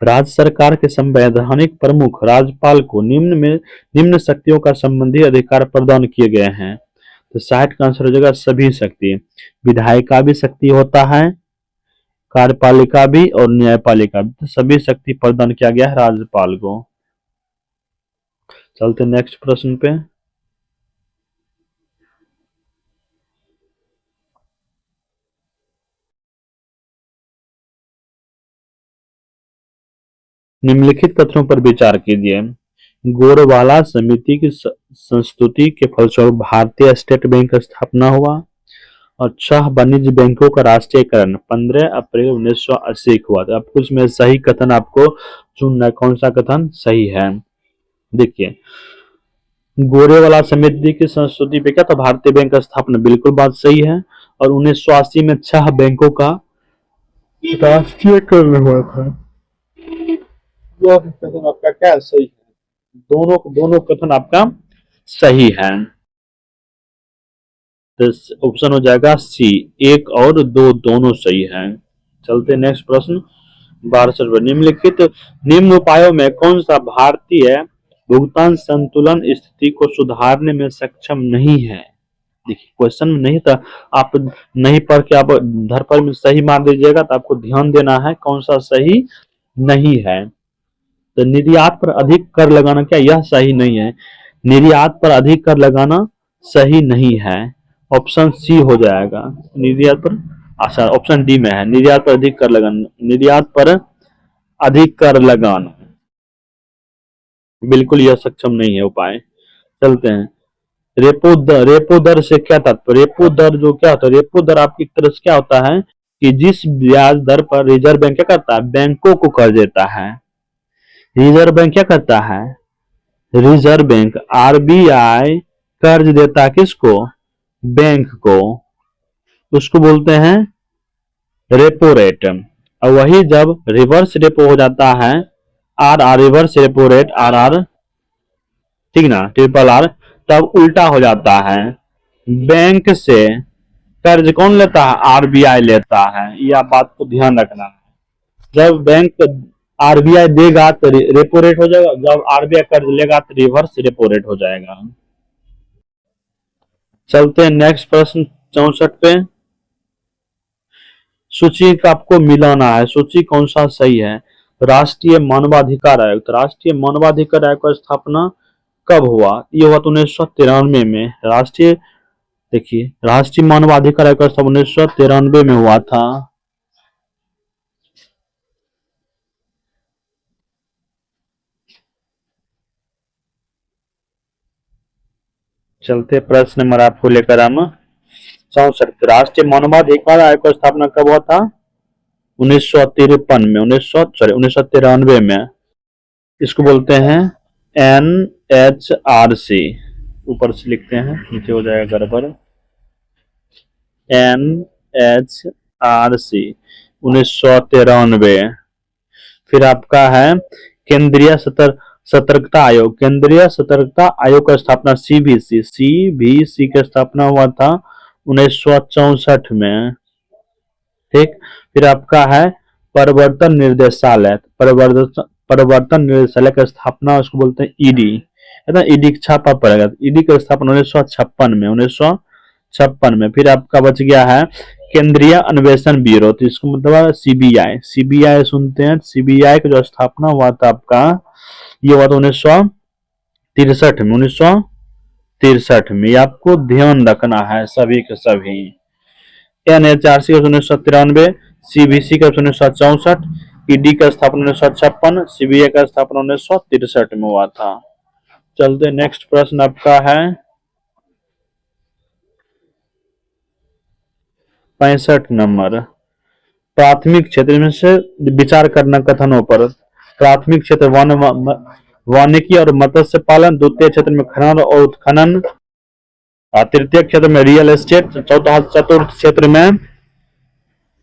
राज्य सरकार के संवैधानिक प्रमुख राज्यपाल को निम्न शक्तियों का संबंधी अधिकार प्रदान किए गए हैं। तो 60 का आंसर हो जाएगा सभी शक्ति। विधायिका भी शक्ति होता है, कार्यपालिका भी और न्यायपालिका भी, तो सभी शक्ति प्रदान किया गया है राज्यपाल को। चलते नेक्स्ट प्रश्न पे। निम्नलिखित कथनों पर विचार कीजिए। गोरवाला समिति की संस्तुति के फलस्वरूप भारतीय स्टेट बैंक का स्थापना हुआ और 6 वाणिज्य बैंकों का राष्ट्रीयकरण 15 अप्रैल 1980 को हुआ था। आपको इसमें सही कथन आपको चुनना है, कौन सा कथन सही है। देखिए, गोरेवाला समिति की संस्तुति पे क्या, तो भारतीय बैंक का स्थापना बिल्कुल बात सही है, और 1980 में 6 बैंकों का राष्ट्रीयकरण हुआ था। यह कथन आपका क्या सही है, दोनों कथन आपका सही है। तो ऑप्शन हो जाएगा सी, 1 और 2 दोनों सही है। चलते नेक्स्ट प्रश्न। 12 निम्न उपायों में कौन सा भारतीय भुगतान संतुलन स्थिति को सुधारने में सक्षम नहीं है। देखिए, क्वेश्चन में नहीं था, आप नहीं पढ़ के आप धर पर में सही मान दीजिएगा, तो आपको ध्यान देना है कौन सा सही नहीं है। तो निर्यात पर अधिक कर लगाना, क्या यह सही नहीं है। निर्यात पर अधिक कर लगाना सही नहीं है, ऑप्शन सी हो जाएगा। निर्यात पर, अच्छा ऑप्शन डी में है, निर्यात पर अधिक कर लगाना, निर्यात पर अधिक कर लगाना बिल्कुल यह सक्षम नहीं है उपाय। चलते हैं। रेपो दर से क्या तात्पर्य, रेपो दर जो क्या होता है, रेपो दर आपकी तरह से क्या होता है कि जिस ब्याज दर पर रिजर्व बैंक क्या करता है, बैंकों को कर देता है। रिजर्व बैंक क्या करता है, रिजर्व बैंक आरबीआई कर्ज देता है किसको, बैंक को, उसको बोलते हैं रेपो रेट। और वही जब रिवर्स रेपो हो जाता है, R reverse repo rate R, ठीक ना, ट्रिपल आर, तब उल्टा हो जाता है। बैंक से कर्ज कौन लेता है, आरबीआई लेता है। यह बात को ध्यान रखना है। जब बैंक आरबीआई देगा तो रेपो रेट हो जाएगा, जब आरबीआई कर्ज लेगा तो रिवर्स रेपो रेट हो जाएगा। चलते हैं नेक्स्ट प्रश्न 64 पे। सूची का आपको मिलाना है, सूची कौन सा सही है। राष्ट्रीय मानवाधिकार आयोग, तो राष्ट्रीय मानवाधिकार आयोग का स्थापना कब हुआ, ये हुआ 1993 में। राष्ट्रीय, देखिए राष्ट्रीय मानवाधिकार आयोग का स्थापना 1993 में हुआ था। चलते प्रश्न नंबर आपको लेकर हम 64। राष्ट्रीय मानवाधिकार आयोग का स्थापना कब हुआ था, 1953 में, 1993 में। इसको बोलते हैं NHRC, ऊपर से लिखते हैं नीचे हो जाएगा गड़बड़, NHRC 1993। फिर आपका है केंद्रीय सतर्कता आयोग, केंद्रीय सतर्कता आयोग का स्थापना CBC का स्थापना हुआ था 1964 में, ठीक। फिर आपका है प्रवर्तन निर्देशालय, प्रवर्तन निर्देशालय का स्थापना उसको बोलते हैं ईडी, है ना, ईडी छापा पड़ेगा, ईडी का स्थापना 1956 में, 1956 में। फिर आपका बच गया है केंद्रीय अन्वेषण ब्यूरो, तो इसको मतलब सीबीआई सुनते हैं, सीबीआई का जो स्थापना हुआ था आपका, ये हुआ था 1963 में, 1963 में। आपको ध्यान रखना है सभी के सभी। NHRC का 1993, CBC का 1964, ईडी का स्थापना 1956, सीबीआई का स्थापना 1963 में हुआ था। चलते नेक्स्ट प्रश्न आपका है 65 नंबर। प्राथमिक क्षेत्र में से विचार करना कथनों पर। प्राथमिक क्षेत्र वानिकी और मत्स्य पालन, द्वितीय क्षेत्र में खनन और उत्खनन, तृतीय क्षेत्र में रियल एस्टेट, चतुर्थ क्षेत्र में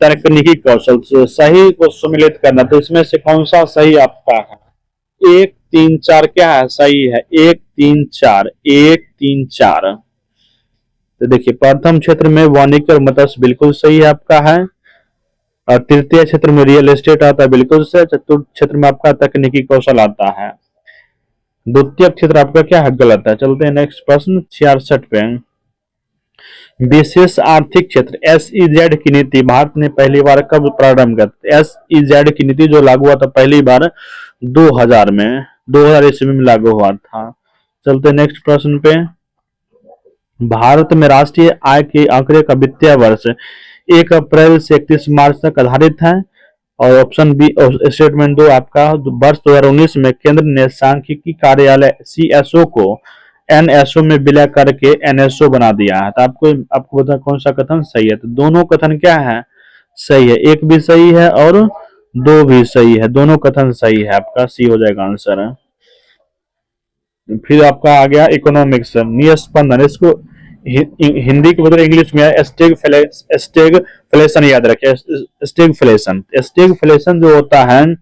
तकनीकी कौशल। सही को सम्मिलित करना, तो इसमें से कौन सा सही आपका है, 1 3 4 क्या है सही है, 1 3 4, 1 3 4। तो देखिए प्रथम क्षेत्र में वानिकी और मत्स्य बिल्कुल सही है आपका है, और तृतीय क्षेत्र में रियल एस्टेट आता है बिल्कुल से, चतुर्थ क्षेत्र में आपका तकनीकी कौशल आता है, द्वितीय क्षेत्र आपका क्या है गलत है। चलते हैं नेक्स्ट प्रश्न 66 पे। विशेष आर्थिक क्षेत्र SEZ की नीति भारत ने पहली बार कब प्रारंभ की? SEZ की नीति जो लागू हुआ था पहली बार 2000 में, 2000 ईस्वी में लागू हुआ था। चलते नेक्स्ट प्रश्न पे। भारत में राष्ट्रीय आय के आंकड़े का वित्तीय वर्ष 1 अप्रैल से 31 मार्च तक आधारित है। और ऑप्शन बी स्टेटमेंट 2 आपका वर्ष 2019 में केंद्र ने सांख्यिकी कार्यालय CSO को NSO में विलय करके NSO बना दिया है। तो आपको बता कौन सा कथन सही है? तो दोनों कथन क्या है? सही है। एक भी सही है और दो भी सही है, दोनों कथन सही है। आपका सी हो जाएगा आंसर है। फिर आपका आ गया इकोनॉमिक्स निस्पंदन। इसको हिंदी के बदले इंग्लिश में स्टेगफ्लेशन याद रखिए। स्टेगफ्लेशन जो होता है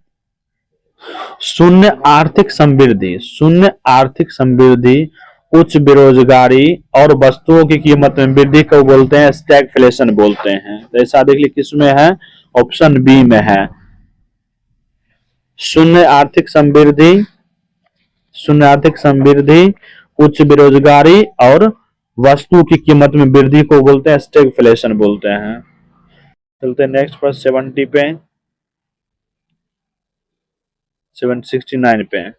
शून्य आर्थिक समृद्धि, शून्य आर्थिक समृद्धि, उच्च बेरोजगारी और वस्तुओं की कीमत में वृद्धि को बोलते हैं स्टैगफ्लेशन बोलते हैं। तो ऐसा देख लीजिए किसमें है? ऑप्शन बी में है। शून्य आर्थिक समृद्धि, शून्य आर्थिक समृद्धि, उच्च बेरोजगारी और वस्तु की कीमत में वृद्धि को बोलते हैं स्टैगफ्लेशन बोलते हैं। चलते हैं नेक्स्ट पर 70 पे, 769 पे।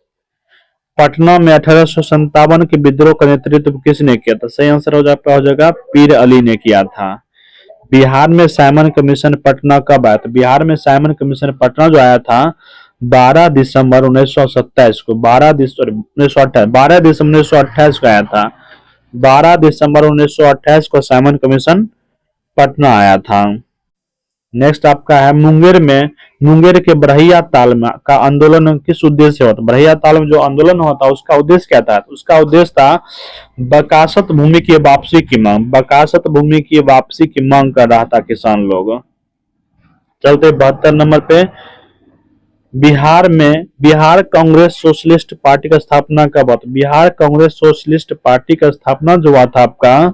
पटना में 1857 के विद्रोह का नेतृत्व किसने किया था? सही आंसर हो जाएगा पीर अली ने किया था। बिहार में साइमन कमीशन पटना कब आया था? बिहार में साइमन कमीशन पटना जो आया था 12 दिसंबर 1927 को, 12 दिसंबर 1928 को आया था। 12 दिसंबर 1928 को साइमन कमीशन पटना आया था। नेक्स्ट आपका है मुंगेर के बरहिया ताल में का आंदोलन किस उद्देश्य से होता? बरहिया ताल में जो आंदोलन होता है उसका उद्देश्य क्या था? उसका उद्देश्य था बकासत भूमि की वापसी की मांग, बकासत भूमि की वापसी की मांग कर रहा था किसान लोग। चलते 72 नंबर पे। बिहार कांग्रेस सोशलिस्ट पार्टी का स्थापना कब हुआ था? बिहार कांग्रेस सोशलिस्ट पार्टी का स्थापना जो हुआ था आपका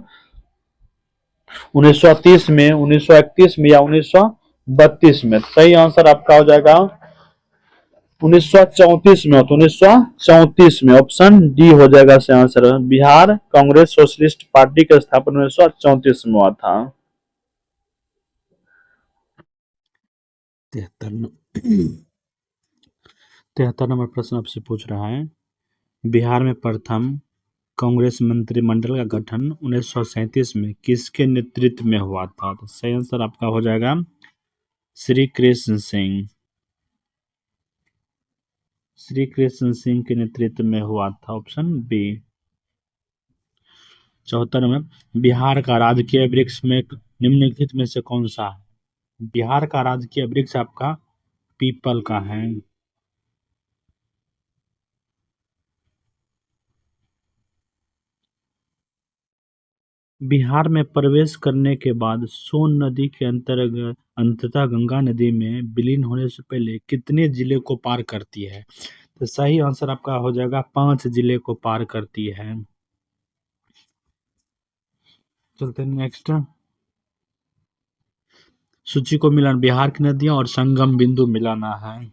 1930 में, 1931 में या 1932 में। सही आंसर आपका हो जाएगा 1934 में, 1934 में। ऑप्शन डी हो जाएगा सही answer. Bihar Congress socialist party का स्थापना 1934 में हुआ था। 73 नंबर प्रश्न आपसे पूछ रहा है। बिहार में प्रथम कांग्रेस मंत्रिमंडल का गठन 1937 में किसके नेतृत्व में हुआ था? तो सही आंसर आपका हो जाएगा श्री कृष्ण सिंह, श्री कृष्ण सिंह के नेतृत्व में हुआ था। Option B. 74 में बिहार का राजकीय वृक्ष में निम्नलिखित में से कौन सा है? बिहार का राजकीय वृक्ष आपका पीपल का है। बिहार में प्रवेश करने के बाद सोन नदी के अंतर्गत अंततः गंगा नदी में विलीन होने से पहले कितने जिले को पार करती है? तो सही आंसर आपका हो जाएगा 5 जिले को पार करती है। चलते नेक्स्ट। सूची को मिलान बिहार की नदियां और संगम बिंदु मिलाना है।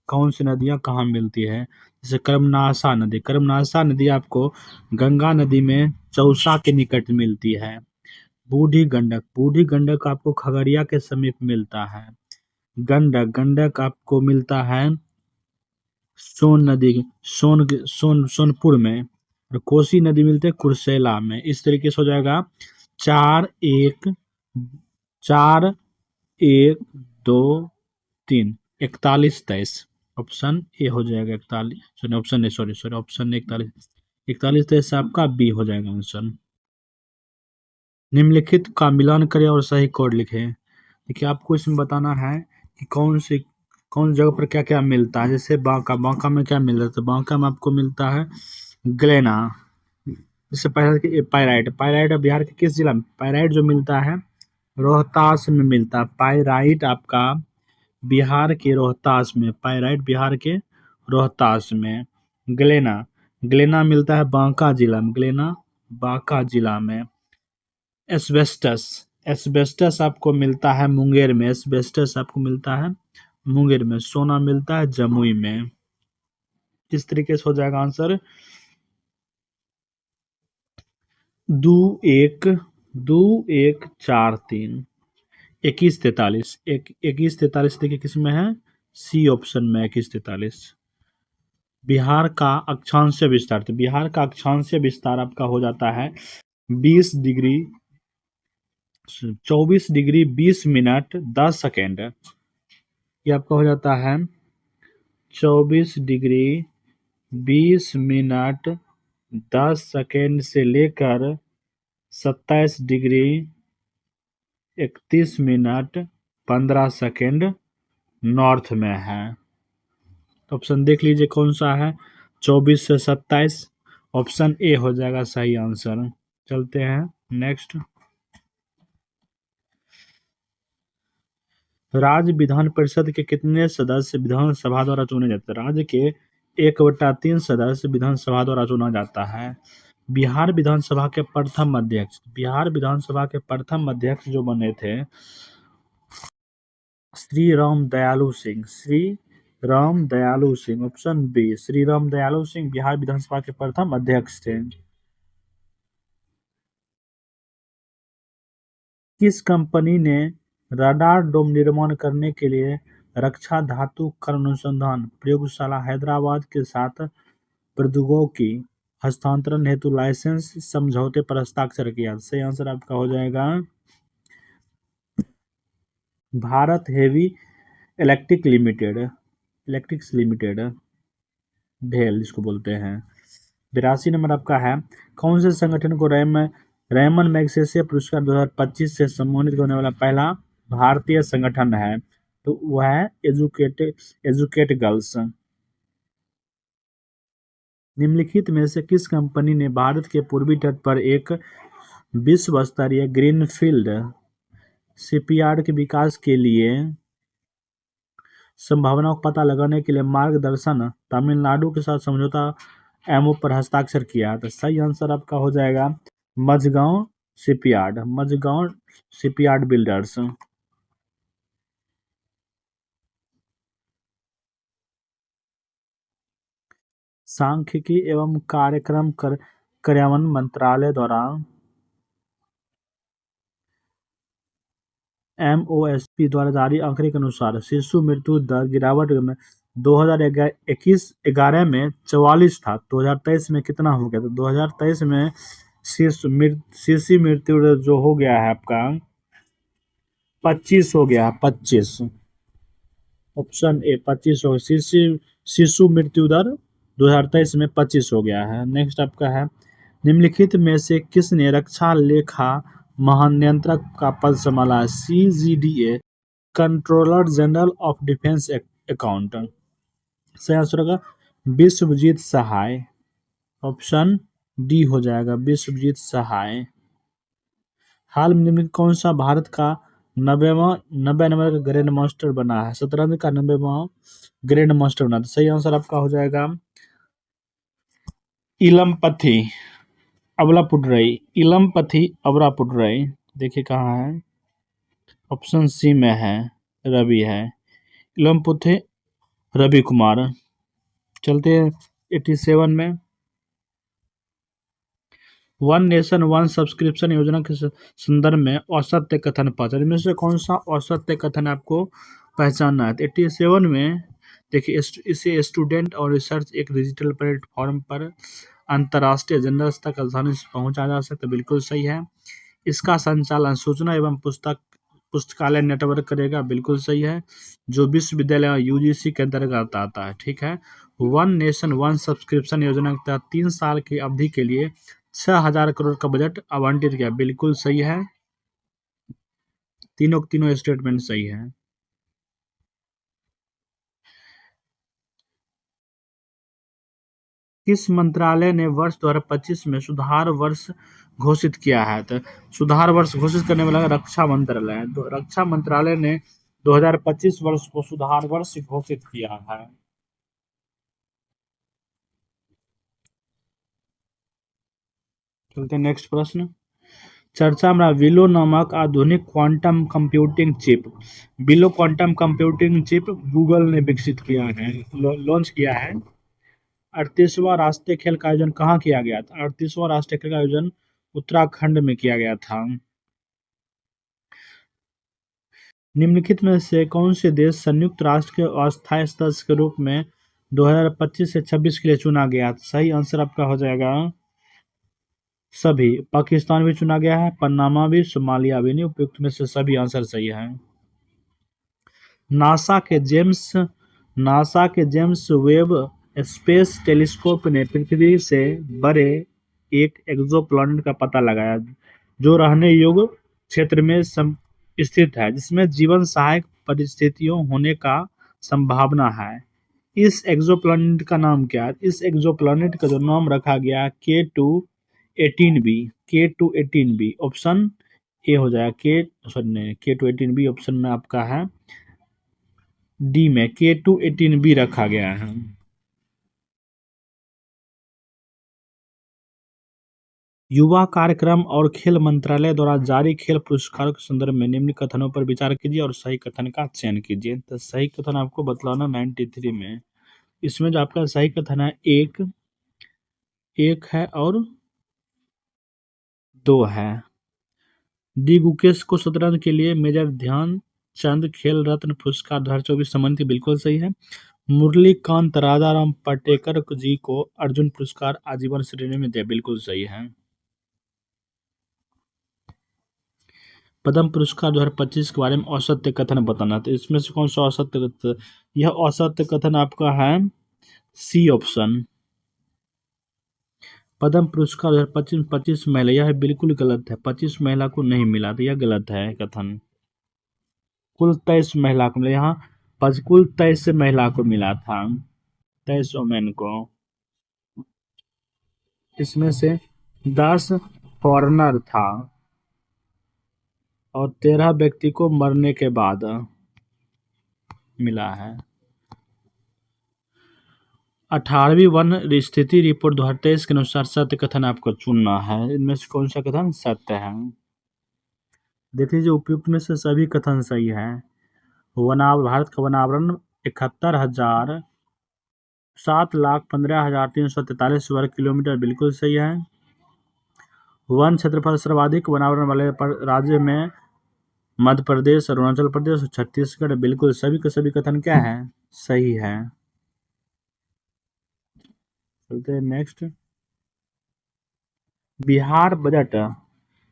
कौन सी नदियां कहाँ मिलती है? जैसे कर्मनाशा नदी, कर्मनाशा नदी आपको गंगा नदी में चौसा के निकट मिलती है। बूढ़ी गंडक, बूढ़ी गंडक आपको खगड़िया के समीप मिलता है। गंडक, गंडक आपको मिलता है सोन नदी, सोनपुर में। और कोसी नदी मिलते है कुर्सेला में। इस तरीके से हो जाएगा 4 1 4 1 2 3 41 23। ऑप्शन ए हो जाएगा 41, सॉरी ऑप्शन नहीं, सॉरी ऑप्शन 41, 41 23 आपका बी हो जाएगा आंसर। निम्नलिखित का मिलान करें और सही कोड लिखें। देखिए आपको इसमें बताना है कि कौन जगह पर क्या क्या मिलता है। जैसे बांका में क्या मिल रहा है? तो बांका में आपको मिलता है ग्लेना। जैसे पायराइट, पायराइट बिहार के किस जिला में? पायराइट जो मिलता है रोहतास में मिलता है। पायराइट आपका बिहार के रोहतास में, पायराइट बिहार के रोहतास में। ग्लेना, ग्लेना मिलता है बांका जिला में, ग्लेना बांका जिला में। एस्बेस्टस, एस्बेस्टस आपको मिलता है मुंगेर में, एस्बेस्टस आपको मिलता है मुंगेर में। सोना मिलता है जमुई में। किस तरीके से हो जाएगा आंसर? 2 1 2143 2143 2143 देखिए किस में है, सी ऑप्शन में 2143। बिहार का अक्षांश विस्तार, तो बिहार का अक्षांश विस्तार आपका हो जाता है 20 डिग्री 24 डिग्री 20 मिनट 10 सेकेंड। ये आपका हो जाता है 24 डिग्री 20 मिनट 10 सेकेंड से लेकर 27 डिग्री 31 मिनट 15 सेकेंड नॉर्थ में है। तो ऑप्शन देख लीजिए कौन सा है, 24 से 27, ऑप्शन ए हो जाएगा सही आंसर। चलते हैं नेक्स्ट। राज्य विधान परिषद के कितने सदस्य विधानसभा द्वारा चुने जाते हैं? राज्य के 1/3 सदस्य विधानसभा द्वारा चुना जाता है। बिहार विधानसभा के प्रथम अध्यक्ष, बिहार विधानसभा के प्रथम अध्यक्ष जो बने थे श्री राम दयालु सिंह, श्री राम दयालु सिंह, ऑप्शन बी श्री राम दयालु सिंह बिहार विधानसभा के प्रथम अध्यक्ष थे। किस कंपनी ने रडार डोम निर्माण करने के लिए रक्षा धातु कण अनुसंधान प्रयोगशाला हैदराबाद के साथ प्रौद्योगिकी हस्तांतरण हेतु लाइसेंस समझौते पर हस्ताक्षर किया? सही आंसर आपका हो जाएगा भारत हेवी इलेक्ट्रिक्स लिमिटेड, भेल जिसको बोलते हैं। 82 नंबर आपका है, कौन से संगठन को रेमन मैग्सेसे पुरस्कार 2025 से सम्मानित करने वाला पहला भारतीय संगठन है? तो वह है एजुकेट गर्ल्स। निम्नलिखित में से किस कंपनी ने भारत के पूर्वी तट पर एक विश्व स्तरीय ग्रीनफील्ड शिपयार्ड के विकास के लिए संभावनाओं का पता लगाने के लिए मार्गदर्शन तमिलनाडु के साथ समझौता एमओ पर हस्ताक्षर किया? तो सही आंसर आपका हो जाएगा मझगांव शिपयार्ड बिल्डर्स। सांख्यिकी एवं कार्यक्रम कार्यान्वयन मंत्रालय द्वारा एमओएसपी द्वारा जारी आंकड़े के अनुसार शिशु मृत्यु दर गिरावट में 2011 में 44 था, 2023 में कितना हो गया? तो 2023 में शिशु मृत्यु दर जो हो गया है आपका 25 हो गया, 25, ऑप्शन ए 25 हो, शिशु मृत्यु दर 2023 में 25 हो गया है। नेक्स्ट आपका है, निम्नलिखित में से किसने रक्षा लेखा महानियंत्रक का पद संभाला है? CGDA controller general of defence account. सही आंसर होगा विश्वजीत सहाय, ऑप्शन डी हो जाएगा विश्वजीत सहाय। हाल में निम्नलिखित कौन सा भारत का 90 नंबर का ग्रैंड मास्टर बना है? शतरंज का 90वां ग्रैंड मास्टर बना। तो सही आंसर आपका हो जाएगा इलमपथी अबलापुडरई, देखिए कहाँ है, ऑप्शन सी में है, रवि है, इलमपुथे रवि कुमार। चलते हैं 87 में, वन नेशन वन सब्सक्रिप्शन योजना के संदर्भ में औसत्य कथन पहचान, इनमें से कौन सा औसत्य कथन आपको पहचानना है? 87 में देखिए, इसे स्टूडेंट और रिसर्च एक डिजिटल प्लेटफॉर्म पर अंतर्राष्ट्रीय एजेंडा तक आसानी से पहुंचा जा सकता है, बिल्कुल सही है। इसका संचालन सूचना एवं पुस्तकालय नेटवर्क करेगा, बिल्कुल सही है, जो विश्वविद्यालय यूजीसी के अंतर्गत आता है, ठीक है। वन नेशन वन सब्सक्रिप्शन योजना के तहत 3 साल की अवधि के लिए 6000 करोड़ का बजट आवंटित किया, बिल्कुल सही है, तीनों स्टेटमेंट सही है। किस मंत्रालय ने वर्ष 2025 में सुधार वर्ष घोषित किया है? तो सुधार वर्ष घोषित करने वाला रक्षा मंत्रालय है, तो रक्षा मंत्रालय ने 2025 वर्ष को सुधार वर्ष घोषित किया है। चलते नेक्स्ट प्रश्न, चर्चा में विलो नामक आधुनिक quantum computing chip, willow quantum computing chip Google ने विकसित किया है, लॉन्च किया है। 38वां राष्ट्रीय खेल का आयोजन कहाँ किया गया था? 38वां राष्ट्रीय खेल का आयोजन उत्तराखंड में किया गया था। निम्नलिखित में से कौन से देश संयुक्त राष्ट्र के अस्थायी सदस्य के रूप में 2025 से 26 के लिए चुना गया? सही आंसर आपका हो जाएगा सभी। पाकिस्तान भी चुना गया है, पनामा भी, सोमालिया भी नहीं। उपयुक्त में से सभी आंसर सही है। नासा के जेम्स वेब स्पेस टेलीस्कोप ने पृथ्वी से बड़े एक एक्सोप्लैनेट का पता लगाया जो रहने योग्य क्षेत्र में स्थित है, जिसमें जीवन सहायक परिस्थितियों होने का संभावना है। इस एक्सोप्लैनेट का नाम क्या है? इस एक्सोप्लैनेट का जो नाम रखा गया K2-18b ऑप्शन ए हो जाएगा। K2-18b ऑप्शन में आपका है डी में K2-18b रखा गया है। युवा कार्यक्रम और खेल मंत्रालय द्वारा जारी खेल पुरस्कारों के संदर्भ में निम्न कथनों पर विचार कीजिए और सही कथन का चयन कीजिए। तो सही कथन आपको बतलाना 93 में। इसमें जो आपका सही कथन है एक है और 2 है। डी गुकेश को शतरंज के लिए मेजर ध्यानचंद खेल रत्न पुरस्कार 2024 सम्मानित, बिल्कुल सही है। मुरलीकांत राजाराम पटेकर जी को अर्जुन पुरस्कार आजीवन श्रेणी में दिया, बिल्कुल सही है। पद्म पुरस्कार 2025 के बारे में असत्य कथन बताना। तो इसमें से कौन सा असत्य कथन? यह असत्य कथन आपका है सी ऑप्शन। पद्म पुरस्कार 2025 महिला, यह बिल्कुल गलत है। 25 महिला को नहीं मिला, तो यह गलत है कथन। कुल 23 महिला को मिला, यहाँ कुल 23 महिला को मिला था, 23 वोमेन को। इसमें से 10 फॉरेनर था और 13 व्यक्ति को मरने के बाद मिला है। 18वीं वन स्थिति रिपोर्ट 2023 के अनुसार सत्य कथन आपको चुनना है। इनमें से कौन सा कथन सत्य है? देख लीजिए, उपयुक्त में से सभी कथन सही है। भारत का वनावरण 7,15,343 वर्ग किलोमीटर, बिल्कुल सही है। वन क्षेत्रफल सर्वाधिक वनावरण वाले राज्य में मध्य प्रदेश, अरुणाचल प्रदेश और छत्तीसगढ़, बिल्कुल सभी के सभी कथन क्या है? सही है। चलते हैं नेक्स्ट। बिहार बजट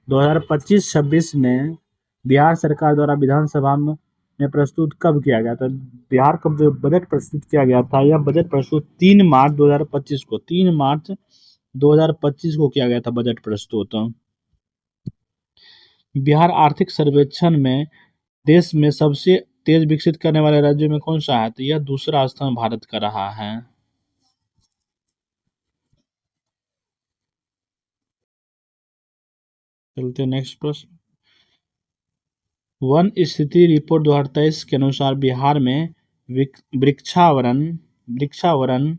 2025-26 में बिहार सरकार द्वारा विधानसभा में प्रस्तुत कब किया गया था? बिहार का जो बजट प्रस्तुत किया गया था, यह बजट प्रस्तुत 3 मार्च 2025 को 3 मार्च 2025 को किया गया था बजट प्रस्तुत। बिहार आर्थिक सर्वेक्षण में देश में सबसे तेज विकसित करने वाले राज्यों में कौन सा है? तो यह दूसरा स्थान भारत का रहा है। चलते नेक्स्ट प्रश्न। वन स्थिति रिपोर्ट 2023 के अनुसार बिहार में वृक्षावरण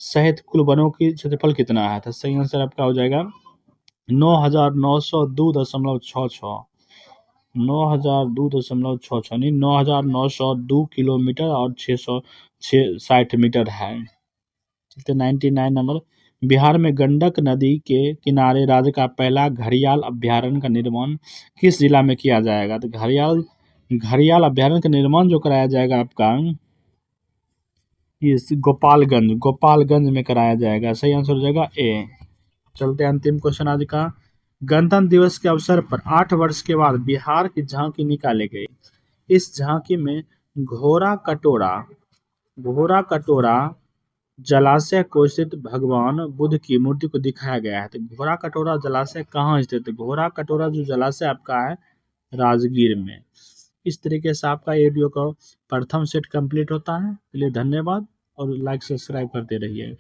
सहित कुल वनों की क्षेत्रफल कितना है? तो सही आंसर आपका हो जाएगा 9,902.66 9,002.66 नहीं 9,902 किलोमीटर और 660 मीटर है। 99 नंबर। बिहार में गंडक नदी के किनारे राज्य का पहला घड़ियाल अभ्यारण्य का निर्माण किस जिला में किया जाएगा? तो घड़ियाल अभ्यारण्य का निर्माण जो कराया जाएगा आपका इस गोपालगंज में कराया जाएगा। सही आंसर हो जाएगा ए। चलते अंतिम क्वेश्चन आज का। गणतंत्र दिवस के अवसर पर 8 वर्ष के बाद बिहार की झांकी निकाली गई। इस झांकी में घोड़ा कटोरा जलाशय को स्थित भगवान बुद्ध की मूर्ति को दिखाया गया है। तो घोड़ा कटोरा जलाशय कहाँ स्थित है? घोड़ा कटोरा जो जलाशय आपका है राजगीर में। इस तरीके से आपका ये वीडियो का प्रथम सेट कंप्लीट होता है। चलिए धन्यवाद और लाइक सब्सक्राइब करते रहिए।